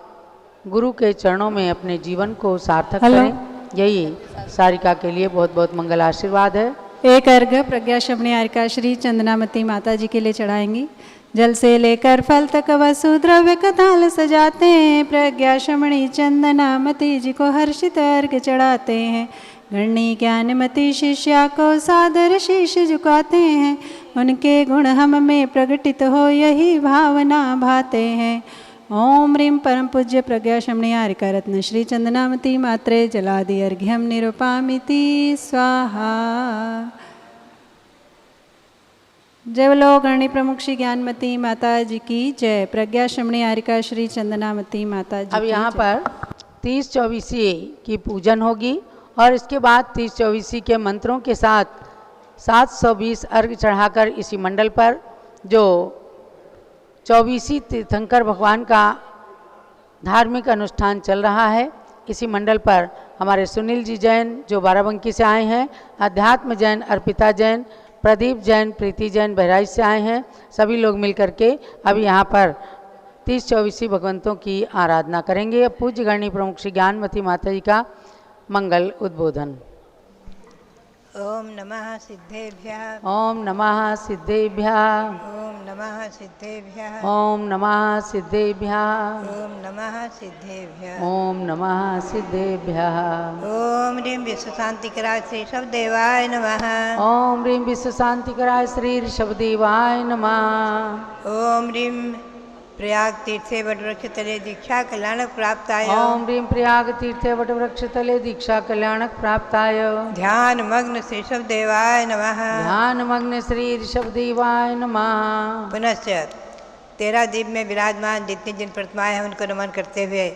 गुरु के चरणों में अपने जीवन को सार्थक करें। यही सारिका के लिए बहुत बहुत मंगल आशीर्वाद है। एक अर्घ प्रज्ञा शमनी हारिका श्री चंदनामती माता जी के लिए चढ़ाएंगी। जल से लेकर फल तक वसुद्रव्य का थाल सजाते हैं, प्रज्ञा शमणी चंदनामती जी को हर्षित अर्घ चढ़ाते हैं। गणनी ज्ञानमती शिष्या को सादर शीश झुकाते हैं, उनके गुण हम में प्रकटित हो यही भावना भाते हैं। ओम ह्रीं परम पूज्य प्रज्ञा शमनी हारिका रत्न श्री चंदनामती मात्रे जलादि अर्घ्यम निरूपामीति स्वाहा। जय बोलो गणनी प्रमुख श्री ज्ञानमती माता जी की जय। प्रज्ञा शमनी हारिका श्री चंदनामती माता जी। अब यहाँ पर 30-24 की पूजन होगी और इसके बाद 30-24 के मंत्रों के साथ 720 अर्घ चढ़ाकर इसी मंडल पर जो 24 तीर्थंकर भगवान का धार्मिक अनुष्ठान चल रहा है, इसी मंडल पर हमारे सुनील जी जैन जो बाराबंकी से आए हैं, अध्यात्म जैन अर्पिता जैन, प्रदीप जैन, प्रीति जैन बहराइच से आए हैं, सभी लोग मिलकर के अभी यहाँ पर 30-24 भगवंतों की आराधना करेंगे। अब पूज्य गणनी प्रमुख श्री ज्ञानमती माता जी का मंगल उद्बोधन। ओम नमः सिद्धेभ्यः। ओम नमः सिद्धेभ्यः। ओम नमः सिद्धेभ्यः। ओम नमः सिद्धेभ्यः। ओम नमः सिद्धेभ्यः। ओम नमः सिद्धेभ्यः। ओम ह्रीं विश्व शांतिकराय श्री शब्देवाय नमः। ओम ह्रीं विश्व शांतिकराय श्री ऋषभदेवाय नमः। ओम ह्रीं प्रयाग तीर्थे वटवृक्ष तले दीक्षा कल्याणक प्राप्ताय। ओम ह्रीं प्रयाग तीर्थे वटवृक्ष तले दीक्षा कल्याणक प्राप्ताय। ध्यान मग्न श्री शब्देवाय नमः। ध्यान मग्न श्री ऋषभदेवाय नमः। पुनश्च 13 दीप में विराजमान जितनी जिन प्रतिमाएं हैं उनको नमन करते हुए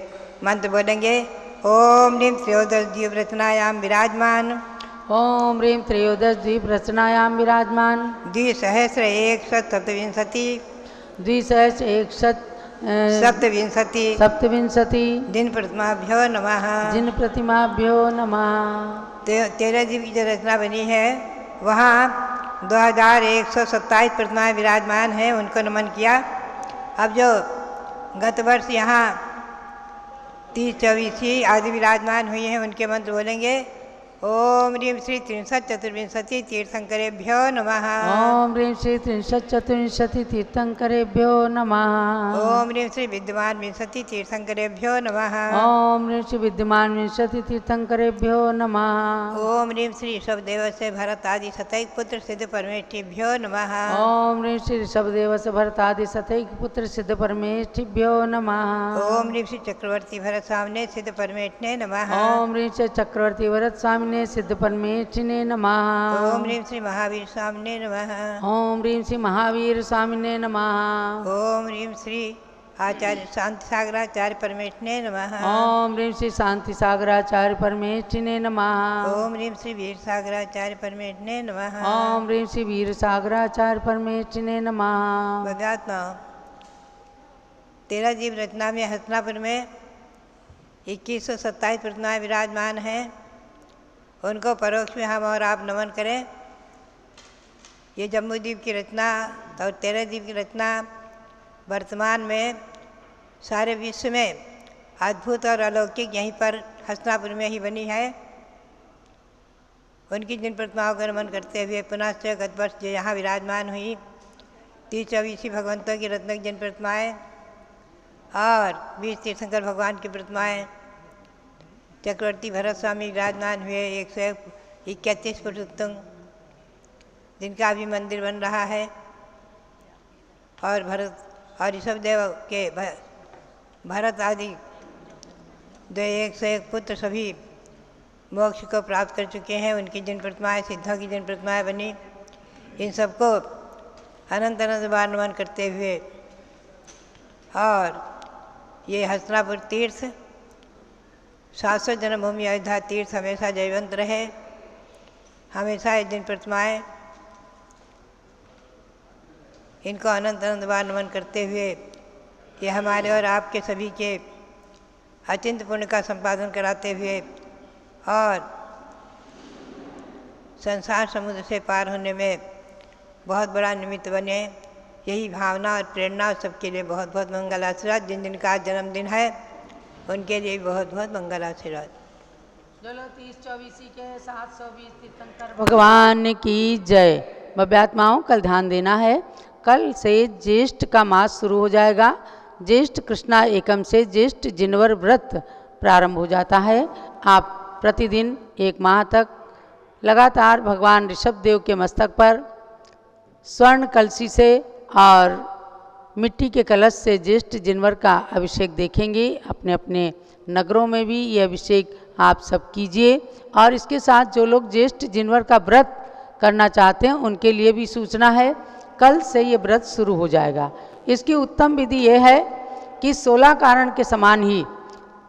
मंत्र बोलेंगे। ओम ह्रीं श्रेयोदस जीव रचनायाम विराजमान। ओम ह्रीं त्रयोदश द्वीप रचनायां विराजमान द्विसहस्र 127 द्विसहस्र 100 सप्तविंशति सप्तविंशति दिन प्रतिमाभ्यो नमः। जिन प्रतिमाभ्यो नमः। 13 जीव की जो रचना बनी है वहाँ 2127 प्रतिमाएं विराजमान हैं, उनको नमन किया। अब जो गत वर्ष यहाँ 30-24 आदि विराजमान हुई हैं उनके मंत्र बोलेंगे। ओम ह्रीं श्री 314 तीर्थंकरेभ्यो नमः। ओम ह्रीं श्री 314 तीर्थंकरेभ्यो नमः। ओम ह्रीं श्री विद्यमान 20 तीर्थंकरेभ्यो नमः। ओम ह्रीं श्री विद्यमान 20 तीर्थंकरेभ्यो नमः। ओम ह्रीं श्री ऋषभदेव से भरत आदि शतैक पुत्र सिद्ध परमेष्ठिभ्यो नमः। ओम ह्रीं श्री ऋषभदेव से भरत आदि शतैक पुत्र सिद्ध परमेष्ठिभ्यो नमः। ओम ह्रीं श्री चक्रवर्ती भरत स्वामिने सिद्ध परमेष्ठिने नमः। ओम ह्रीं श्री चक्रवर्ती भरत स्वामिने सिद्ध परमेष्ठिने नमः। ओम ह्रीं श्री महावीर स्वामिने नमः। ओम ह्रीं श्री महावीर स्वामिने नमः। ओम ह्रीं श्री आचार्य शांति सागराचार्य परमेष्ठिने नमः। ओम ह्रीं श्री शांति सागराचार्य परमेष्ठिने नमः। ओम ह्रीं श्री वीर सागराचार्य परमेष्ठिने नमः। ओम ह्रीं श्री वीर सागराचार्य परमेष्ठिने नमः। बदात्मा 13 जीव रचना में हस्तिनापुर में 2127 प्रतिमाएं विराजमान हैं, उनको परोक्ष में हम और आप नमन करें। ये जम्बूद्वीप की रचना और 13 द्वीप की रचना वर्तमान में सारे विश्व में अद्भुत और अलौकिक यहीं पर हस्तिनापुर में ही बनी है। उनकी जिन प्रतिमाओं का नमन करते हुए पुनः गत वर्ष जो यहाँ विराजमान हुई 30-24 भगवंतों की रत्न की जिन प्रतिमाएँ और 20 तीर्थंकर भगवान की प्रतिमाएँ, चक्रवर्ती भरत स्वामी विराजमान हुए 131 फुट उत्तुंग जिनका अभी मंदिर बन रहा है, और भरत और ऋषभदेव के भरत आदि 101 पुत्र सभी मोक्ष को प्राप्त कर चुके हैं। उनकी जिन प्रतिमाएँ, सिद्धों की जिन प्रतिमाएँ बनी, इन सबको अनंत अनंत बार नमन करते हुए और ये हस्तिनापुर तीर्थ 700 जन्मभूमि अयोध्या तीर्थ हमेशा जयवंत रहे। हमेशा ये जिन प्रतिमाएँ, इनको अनंत अनंत बार नमन करते हुए ये हमारे और आपके सभी के अचिंत पुण्य का संपादन कराते हुए और संसार समुद्र से पार होने में बहुत बड़ा निमित्त बने। यही भावना और प्रेरणा सबके लिए बहुत बहुत मंगल आशीर्वाद। जिन जिनका आज जन्मदिन है उनके लिए बहुत बहुत मंगल आशीर्वाद। चलो 30-24 के 720 तीर्थंकर भगवान की जय। भव्यात्माओं, कल ध्यान देना है, कल से ज्येष्ठ का मास शुरू हो जाएगा। ज्येष्ठ कृष्णा एकम से ज्येष्ठ जिनवर व्रत प्रारंभ हो जाता है। आप प्रतिदिन 1 माह तक लगातार भगवान ऋषभदेव के मस्तक पर स्वर्ण कलशी से और मिट्टी के कलश से ज्येष्ठ जिनवर का अभिषेक देखेंगे। अपने अपने नगरों में भी ये अभिषेक आप सब कीजिए। और इसके साथ जो लोग ज्येष्ठ जिनवर का व्रत करना चाहते हैं उनके लिए भी सूचना है, कल से ये व्रत शुरू हो जाएगा। इसकी उत्तम विधि ये है कि 16 कारण के समान ही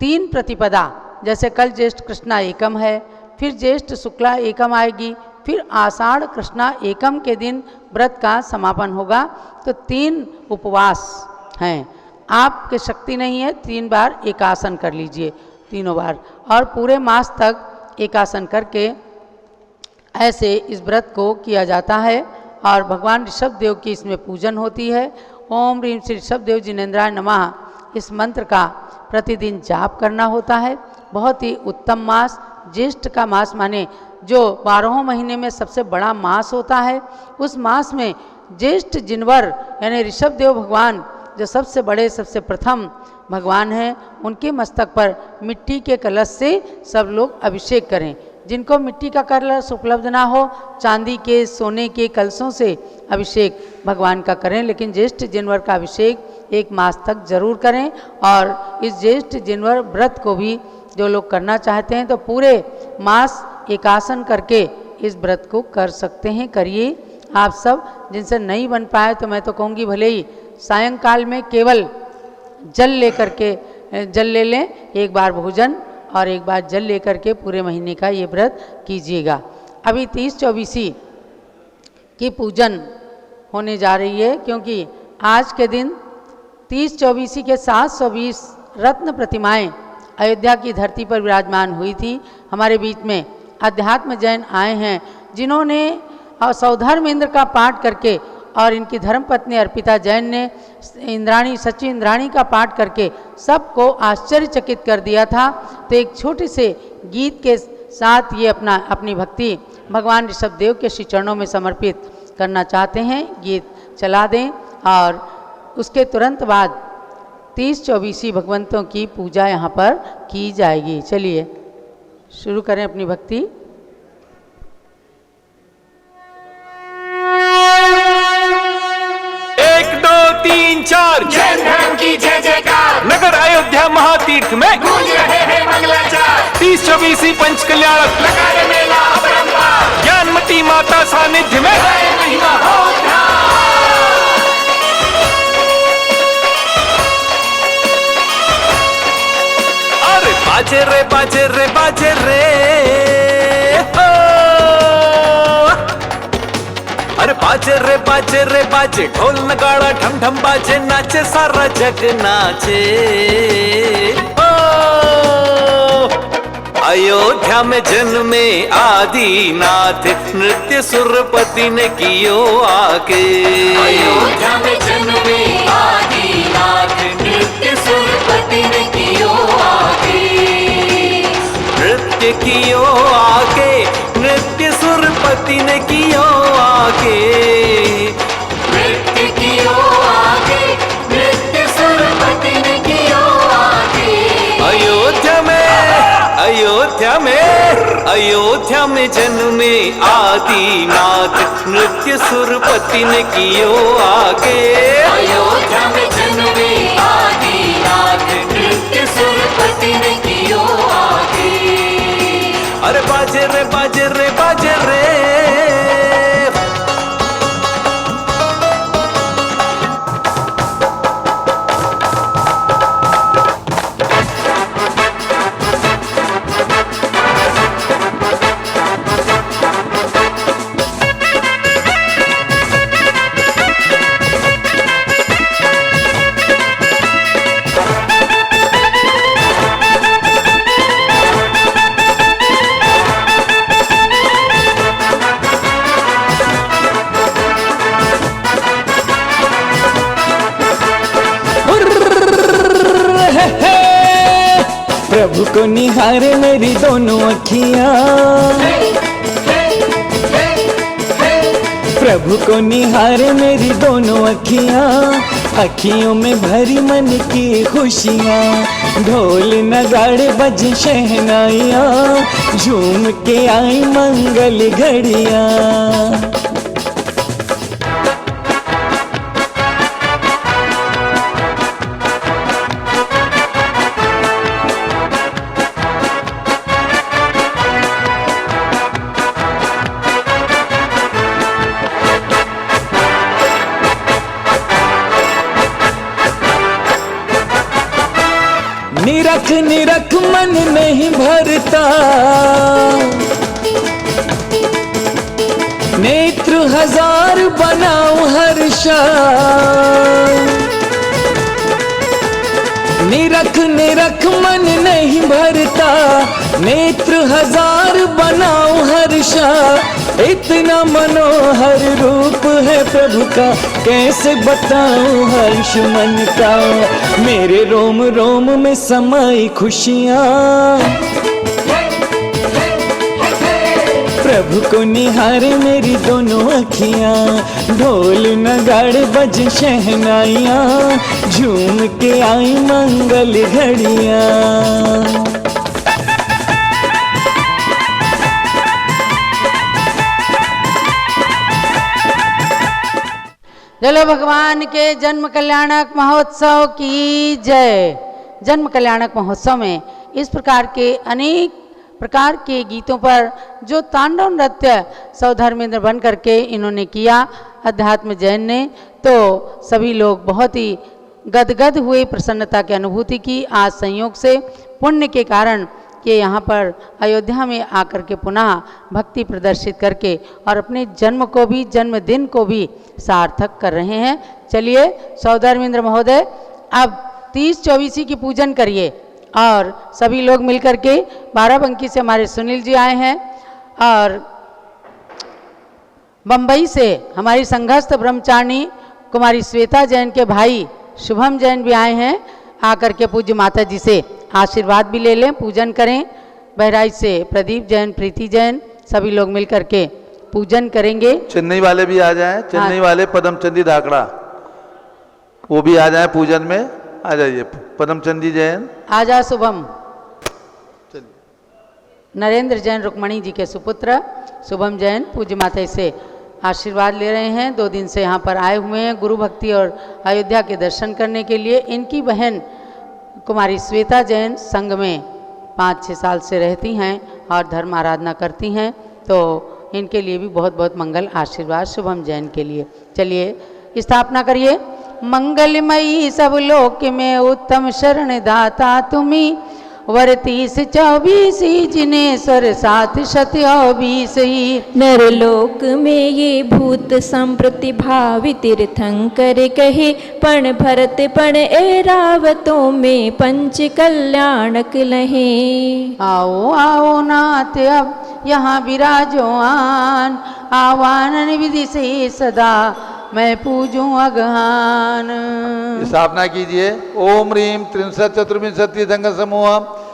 3 प्रतिपदा, जैसे कल ज्येष्ठ कृष्णा एकम है, फिर ज्येष्ठ शुक्ला एकम आएगी, फिर आषाढ़ कृष्णा एकम के दिन व्रत का समापन होगा। तो 3 उपवास हैं। आपके शक्ति नहीं है 3 बार एकासन कर लीजिए, तीनों बार, और पूरे मास तक एकासन करके ऐसे इस व्रत को किया जाता है। और भगवान ऋषभदेव की इसमें पूजन होती है। ओम ह्रीं श्री ऋषभदेव जिनेन्द्राय नमः, इस मंत्र का प्रतिदिन जाप करना होता है। बहुत ही उत्तम मास, ज्येष्ठ का मास माने जो 12 महीने में सबसे बड़ा मास होता है, उस मास में ज्येष्ठ जिनवर यानी ऋषभदेव भगवान जो सबसे बड़े सबसे प्रथम भगवान हैं, उनके मस्तक पर मिट्टी के कलश से सब लोग अभिषेक करें। जिनको मिट्टी का कलश उपलब्ध ना हो, चांदी के सोने के कलशों से अभिषेक भगवान का करें, लेकिन ज्येष्ठ जिनवर का अभिषेक 1 मास तक जरूर करें। और इस ज्येष्ठ जिनवर व्रत को भी जो लोग करना चाहते हैं तो पूरे मास एकासन करके इस व्रत को कर सकते हैं, करिए आप सब। जिनसे नहीं बन पाए तो मैं तो कहूँगी भले ही सायंकाल में केवल जल लेकर के जल ले लें, 1 बार भोजन और 1 बार जल लेकर के पूरे महीने का ये व्रत कीजिएगा। अभी 30-24 की पूजन होने जा रही है, क्योंकि आज के दिन 30-24 के 720 रत्न प्रतिमाएं अयोध्या की धरती पर विराजमान हुई थी। हमारे बीच में अध्यात्म जैन आए हैं, जिन्होंने सौधर्म इंद्र का पाठ करके और इनकी धर्मपत्नी अर्पिता जैन ने इंद्राणी सची इंद्राणी का पाठ करके सबको आश्चर्यचकित कर दिया था। तो एक छोटे से गीत के साथ ये अपनी भक्ति भगवान ऋषभदेव के श्री चरणों में समर्पित करना चाहते हैं। गीत चला दें और उसके तुरंत बाद 30-24 भगवंतों की पूजा यहाँ पर की जाएगी। चलिए शुरू करें अपनी भक्ति। 4 जैन धर्म की जय जयकार, नगर अयोध्या महातीर्थ में गूंज रहे हैं मंगलाचार। 30-24 पंच कल्याणक लगा रे मेला अपरंपार, ज्ञानमती माता सानिध्य में जय महिमा हो उद्धार। अरे बाजे रे बाजे रे बाजे रे हो। अरे बाजे रे बाजे रे बाजे, ढोल नगाड़ा ढम ढम बाजे, नाचे सारा जग नाचे। ओ अयोध्या में जन्मे आदिनाथ, नृत्य सुरपति ने कियो आके। अयोध्या में जन्मे आदिनाथ, नृत्य सुरपति ने कियो आके। नृत्य कियो आके, नृत्य सुरपति ने कियो आके। नृत्य कियो आके, नृत्य सुरपति ने कियो आके। अयोध्या में, अयोध्या में, अयोध्या में जन्मे आदिनाथ, नृत्य सुरपति ने कियो आके। अयोध्या में जन्मे आदिनाथ, नृत्य सुरपति ने कियो आके। अरे बाजे रे बाजे रे बाजे रे। प्रभु को निहारे मेरी दोनों अखियाँ, प्रभु को निहारे मेरी दोनों अखियाँ, अखियों में भरी मन की खुशियाँ। ढोल नगाड़े बजे शहनाइयाँ, झूम के आई मंगल घड़ियाँ। निरख निरख मन नहीं भरता, नेत्र हजार बनाऊं हर्षा। निरख निरख मन नहीं भरता, नेत्र हजार बनाऊं हर्षा। इतना मनोहर रूप है प्रभु का, कैसे बताऊं हर्ष मन का। मेरे रोम रोम में समाई खुशियाँ, प्रभु को निहारे मेरी दोनों अखियाँ। ढोल नगाड़े बज शहनाइयाँ, झूम के आई मंगल घड़ियाँ। चलो भगवान के जन्म कल्याणक महोत्सव की जय। जन्म कल्याणक महोत्सव में इस प्रकार के अनेक प्रकार के गीतों पर जो तांडव नृत्य सौधर्मेंद्र बन करके इन्होंने किया अध्यात्म जैन ने, तो सभी लोग बहुत ही गदगद हुए, प्रसन्नता की अनुभूति की। आज संयोग से पुण्य के कारण कि यहाँ पर अयोध्या में आकर के पुनः भक्ति प्रदर्शित करके और अपने जन्म को भी, जन्मदिन को भी सार्थक कर रहे हैं। चलिए सौदामिंद्र महोदय अब 30-24 की पूजन करिए और सभी लोग मिलकर के बाराबंकी से हमारे सुनील जी आए हैं और बम्बई से हमारी संघस्थ ब्रह्मचारिणी कुमारी श्वेता जैन के भाई शुभम जैन भी आए हैं। आकर के पूज्य माता जी से आशीर्वाद भी ले लें, पूजन करें। बहराइच से प्रदीप जैन, प्रीति जैन, सभी लोग मिलकर के पूजन करेंगे। चेन्नई वाले भी आ जाएं, चेन्नई वाले पदमचंदी धाकड़ा वो भी आ जाएं पूजन में। आ जाइए पदमचंदी जैन। आ जा शुभम। नरेंद्र जैन रुक्मणी जी के सुपुत्र शुभम जैन पूज्य माता से आशीर्वाद ले रहे हैं। 2 दिन से यहाँ पर आए हुए हैं गुरु भक्ति और अयोध्या के दर्शन करने के लिए। इनकी बहन कुमारी श्वेता जैन संघ में 5-6 साल से रहती हैं और धर्म आराधना करती हैं, तो इनके लिए भी बहुत बहुत मंगल आशीर्वाद शुभम जैन के लिए। चलिए स्थापना करिए। मंगलमयी सब लोक में उत्तम शरण दाता तुम्ही, वर 30-24 जिनेश्वर 7-20 नरलोक में ये भूत संप्रति भावी तीर्थंकर कहे, पण भरत पण ऐरावतों में पंच कल्याणक लहे। आओ आओ नाथ अब यहाँ विराजो आन, आवानन विधि से सदा मैं पूजूं अगहान। स्थापना कीजिए। ओम ह्रीं 63-34 संघ समूह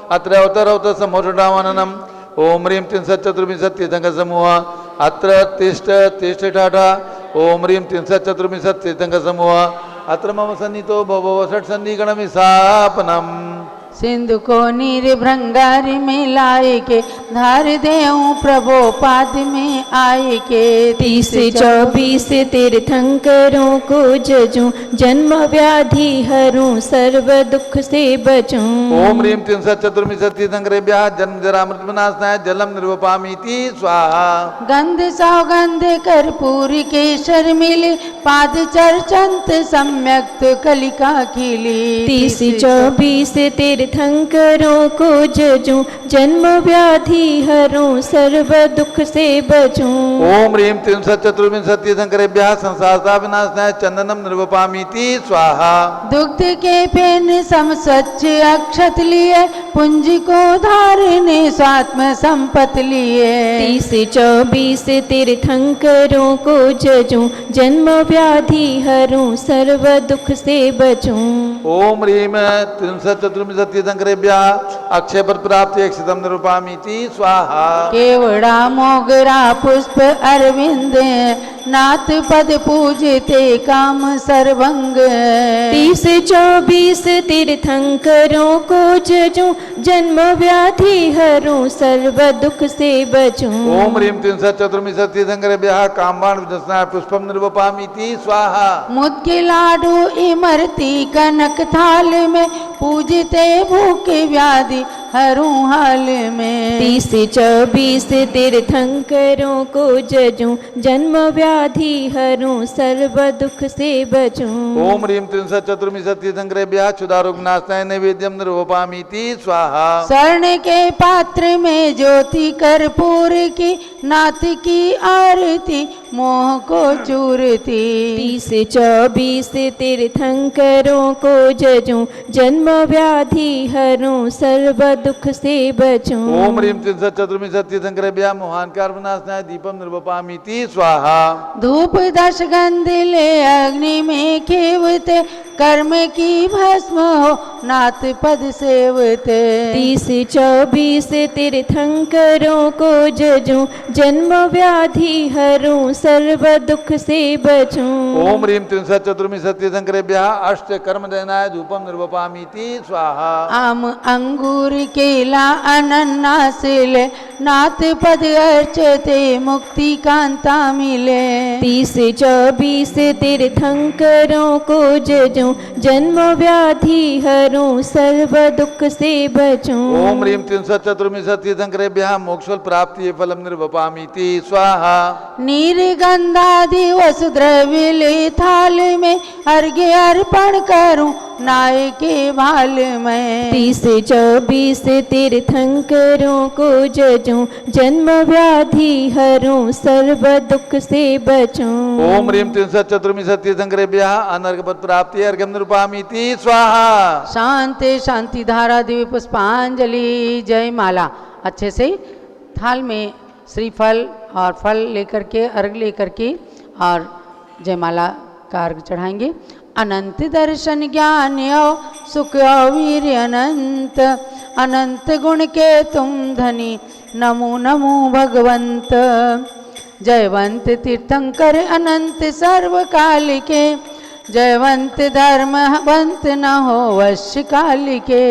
अत्र अवतर समोषणावननम। ओम ह्रीं 63-34 संघ समूह अत्र तिष्ठ ठाठा। ओम ह्रीं 63-34 संघ समूह अत्र मम सन्नितो भव षट सन्धि गणमिसापनम। सिंधु को नीर भृंगारी में लाए के, धार देऊं प्रभो पाद में आए के। 30-24 तीर्थंकरों को जजूं, जन्म व्याधि हरूं सर्व दुख से बचूं। ओम ह्रीं 63-34 संघ्रेभ्यः जन्म जरा मृत्यु विनाशनाय जलम निर्वपामीति स्वाहा। गंध सौगंध कर्पूर केशर मिले, पाद चर्चंत सम्यक्त कलिका खिली। 30-24 तीर्थंकरों को जजूं, जन्म व्याधि हरूं सर्व दुख से बचूं। ओम ह्रीं 63-34 संघ्रेभ्यः संसारता विनाशनाय चंदनम निर्वपामीति स्वाहा। दुग्ध के पेन सम स्वच्छ अक्षत लिए, पुंज को धारने स्वात्म संपत लिए। 30-24 तीर्थंकरों को जजूं, जन्म व्याधि हरूं सर्व दुख से बचूं। ओम ह्रीं 63-34 संघ्रेभ्यः अक्षय पद प्राप्ति अक्षतम निरूपामीति स्वाहा। केवड़ा मोगरा पुष्प अरविंद, नाथ पद पूजते काम सर्वंग। 30-24 तीर्थंकरों को जजूं, जन्म व्याधि हरूं सर्व दुख से बचूं। ओम ह्रीं 63-34 संघ्रेभ्यः कामवान विजस्नाय पुष्पम निर्वपामीति स्वाहा। मुद्गे लाडू इमरती कनक थाल में, पूजते भूखे व्याधि हरूं हाल में। 30-24 तीर्थंकरों को जजूं, जन्म व्याधि हरूं सर्व दुख से बचूं। ओम ह्रीं 63-34 संघ्रेभ्यः क्षुधारोगनाशनाय नैवेद्यम निर्वपामीति स्वाहा। स्वर्ण के पात्र में ज्योति कर्पूर की, नाथ की आरती मोह को चूरती। 30-24 तीर्थंकरों को जजूं, जन्म व्याधि हरूं सर्व दुख से बचूं। ओम ह्रीं 63-34 संघ्रेभ्यः मोहान्कार विनाशनाय दीपम निर्वपामीति स्वाहा। धूप 10 गंध ले अग्नि में खेवते, कर्म की भस्म हो नाथ पद सेवते। 30-24 तीर्थंकरों को जजूं, जन्म व्याधि हरूं सर्व दुख से बचूं। ओम ह्रीं 63-34 संघ्रेभ्यः अष्ट कर्म दयनाय धूपम निर्वपामीति स्वाहा। आम अंगूर केला अनन्नास ले, नाथ पद अर्चते मुक्ति कांता मिले। 30-24 तीर्थंकरों को जजूं, जन्म व्याधि हरूं सर्व दुख से बचूं। ओम ह्रीं 63-34 संघ्रेभ्यः मोक्षफल प्राप्ति फलम निर्वपामीति स्वाहा। नीर गंधादि वसुद्रव्य ले थाल में, अर्घ्य अर्पण करूं नाय के भाल में। 30-24 तीर्थंकरों को जजूं, जन्म व्याधि हरूं, सर्व दुख से बचूं। ओम ह्रीं 334 तीर्थंकरेभ्यः अनर्घपद प्राप्ति अर्घ्यं निरूपयामीति स्वाहा। शांति शांति धारा दिव्य पुष्पांजलि जय माला। अच्छे से थाल में श्रीफल और फल लेकर के, अर्घ लेकर के और जयमाला का अर्घ चढ़ाएंगे। अनंत दर्शन ज्ञान और सुख और वीर अनंत, अनंत गुण के तुम धनी, नमो नमो भगवंत। जयवंत तीर्थंकर अनंत सर्व काल के, जयवंत धर्मवंत न हो वश्य काल के।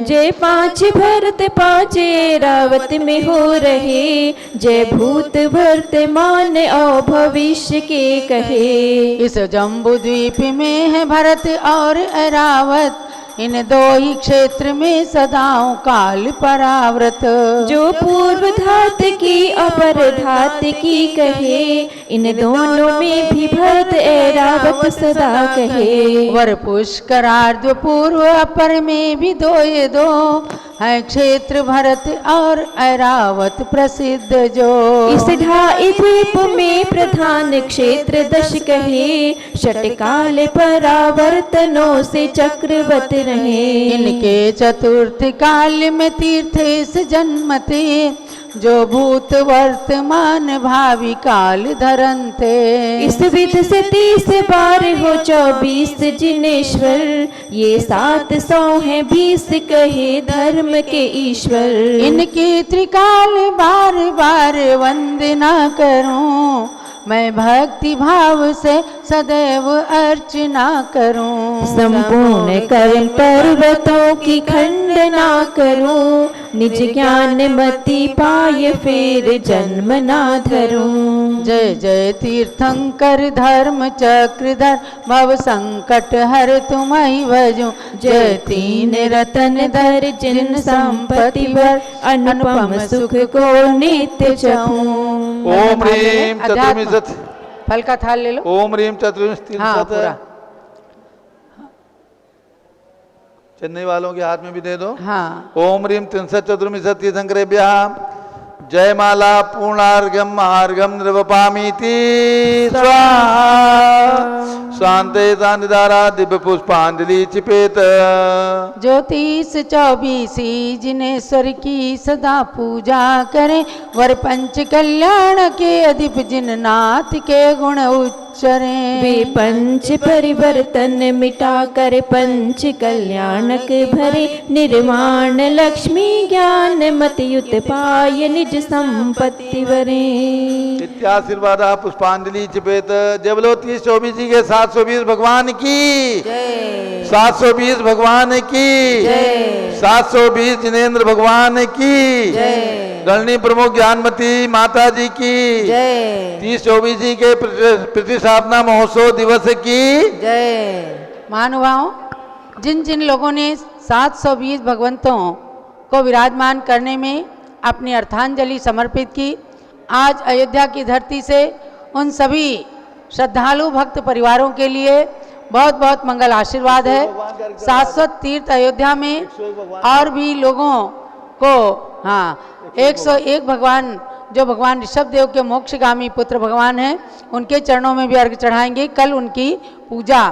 जय 5 भरत 5 रावत में हो रहे, जय भूत वर्तमान और भविष्य के कहे। इस जम्बू द्वीप में है भरत और ऐरावत, इन दो ही क्षेत्र में सदाओं काल पराव्रत। जो पूर्व धात की अपर धात की कहे, इन दोनों में भी भरत ऐरावत सदा कहे। वर पुष्करार्ध पूर्व अपर में भी दो ये दो, है क्षेत्र भरत और ऐरावत प्रसिद्ध जो। इस ढाई द्वीप में प्रधान क्षेत्र 10 कहे, षटकाल परावर्तनों से चक्रवत रहे। इनके चतुर्थ काल में तीर्थ इस जन्मते, जो भूत वर्तमान भावी काल धरनते। इस विध से 30 बार हो 24 जिनेश्वर, ये 700 हैं 20 कहे धर्म के ईश्वर। इनकी त्रिकाल बार बार वंदना करूं, मैं भक्ति भाव से सदैव अर्चना करूं। संपूर्ण कर्म पर्वतों की खंडना करूं, निज ज्ञान मति पाए फिर जन्म ना धरूं। जय जय तीर्थंकर धर्म चक्रधर, भव संकट हर तुम्हि भजूं। जय तीन रतन धर जिन संपत्ति वर, अनुपम सुख को नित्य चाहूं। ओम ह्रीं अध्यात्म। 34 फल का थाल ले लो। ओम ह्रीं 34 हाँ पूरा। चेन्नई वालों के हाथ में भी दे दो। हाँ ओम ह्रीं 334 तीर्थंकरेभ्यः जयमाला पूर्णार्घ्यं महार्घ्यं निर्वपामीति स्वाहा। शांते शांतिधारा दिव्य पुष्पांजलि चिपेत। ज्योतिष 24 जिनेश्वर की सदा पूजा करें, वर पंच कल्याण के अधिप जिन नाथ के गुण उच्चरें। वे पंच परिवर्तन मिटा कर पंच कल्याणक भरे, निर्माण लक्ष्मी ज्ञान मतियुत पाय निज संपत्ति वरे। नित्याशीर्वाद पुष्पांजलि चिपेत। जय बोलो 30-24 जी के 720 भगवान की जय। 720 भगवान की जय। 720 जिनेन्द्र भगवान की जय। गणनी प्रमुख ज्ञानमती माता जी की जय। 30-24 जी के प्रतिष्ठापना महोत्सव दिवस की जय। महानुभावों, जिन जिन लोगों ने 720 भगवंतों को विराजमान करने में अपनी अर्धांजलि समर्पित की, आज अयोध्या की धरती से उन सभी श्रद्धालु भक्त परिवारों के लिए बहुत बहुत मंगल आशीर्वाद है। शाश्वत तीर्थ अयोध्या में और भी लोगों को, हाँ 101 भगवान जो भगवान ऋषभ देव के मोक्षगामी पुत्र भगवान हैं, उनके चरणों में भी अर्घ चढ़ाएंगे। कल उनकी पूजा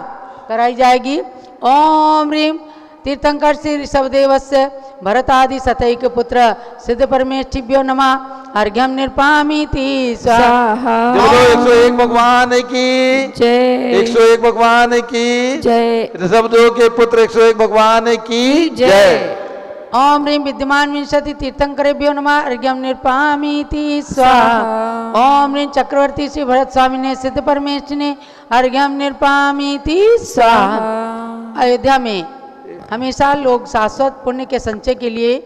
कराई जाएगी। ओम ह्रीं तीर्थंकर श्री ऋषभदेवस्य भरतादि सतैक पुत्र सिद्ध परमेष्ठिभ्यो नमः। अर्घ्यं निर्पामीति स्वाहा। जय बोलो 101 भगवान की जय। 101 भगवान की जय। ऋषभदेव के पुत्र 101 भगवान की जय। ओम ह्रीं विद्यमान विंशति तीर्थंकरेभ्यो नमः। अर्घ्यं निर्पामीति स्वाहा। ओम ह्रीं चक्रवर्ती श्री भरत स्वामी ने सिद्ध परमेष्ठ ने अर्घ्यं निर्पामीति स्वाहा। अयोध्या में हमेशा लोग शाश्वत पुण्य के संचय के लिए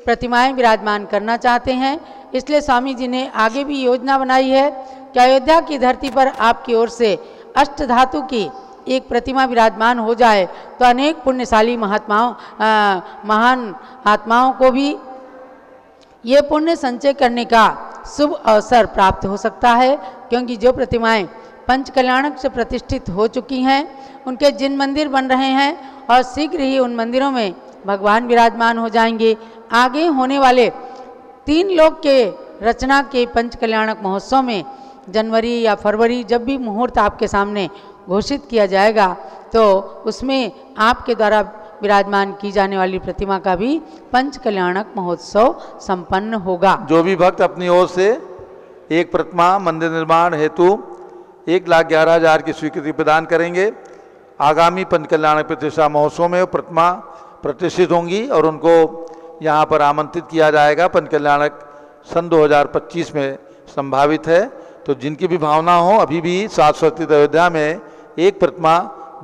प्रतिमाएं विराजमान करना चाहते हैं, इसलिए स्वामी जी ने आगे भी योजना बनाई है कि अयोध्या की धरती पर आपकी ओर से अष्ट धातु की एक प्रतिमा विराजमान हो जाए तो अनेक पुण्यशाली महात्माओं महान आत्माओं को भी ये पुण्य संचय करने का शुभ अवसर प्राप्त हो सकता है, क्योंकि जो प्रतिमाएं पंच कल्याणक से प्रतिष्ठित हो चुकी हैं, उनके जिन मंदिर बन रहे हैं और शीघ्र ही उन मंदिरों में भगवान विराजमान हो जाएंगे। आगे होने वाले 3 लोक के रचना के पंच कल्याणक महोत्सव में जनवरी या फरवरी, जब भी मुहूर्त आपके सामने घोषित किया जाएगा, तो उसमें आपके द्वारा विराजमान की जाने वाली प्रतिमा का भी पंच कल्याणक महोत्सव संपन्न होगा। जो भी भक्त अपनी ओर से एक प्रतिमा मंदिर निर्माण हेतु 1,11,000 की स्वीकृति प्रदान करेंगे, आगामी पंच कल्याणक प्रतिष्ठा महोत्सव में वो प्रतिमा प्रतिष्ठित होंगी और उनको यहाँ पर आमंत्रित किया जाएगा। पंच कल्याणक सन 2025 में संभावित है। तो जिनकी भी भावना हो, अभी भी शाश्वत अयोध्या में एक प्रतिमा,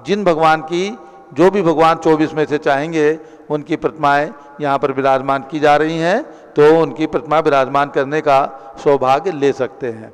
जिन भगवान की, जो भी भगवान 24 में से चाहेंगे उनकी प्रतिमाएं यहाँ पर विराजमान की जा रही हैं, तो उनकी प्रतिमा विराजमान करने का सौभाग्य ले सकते हैं।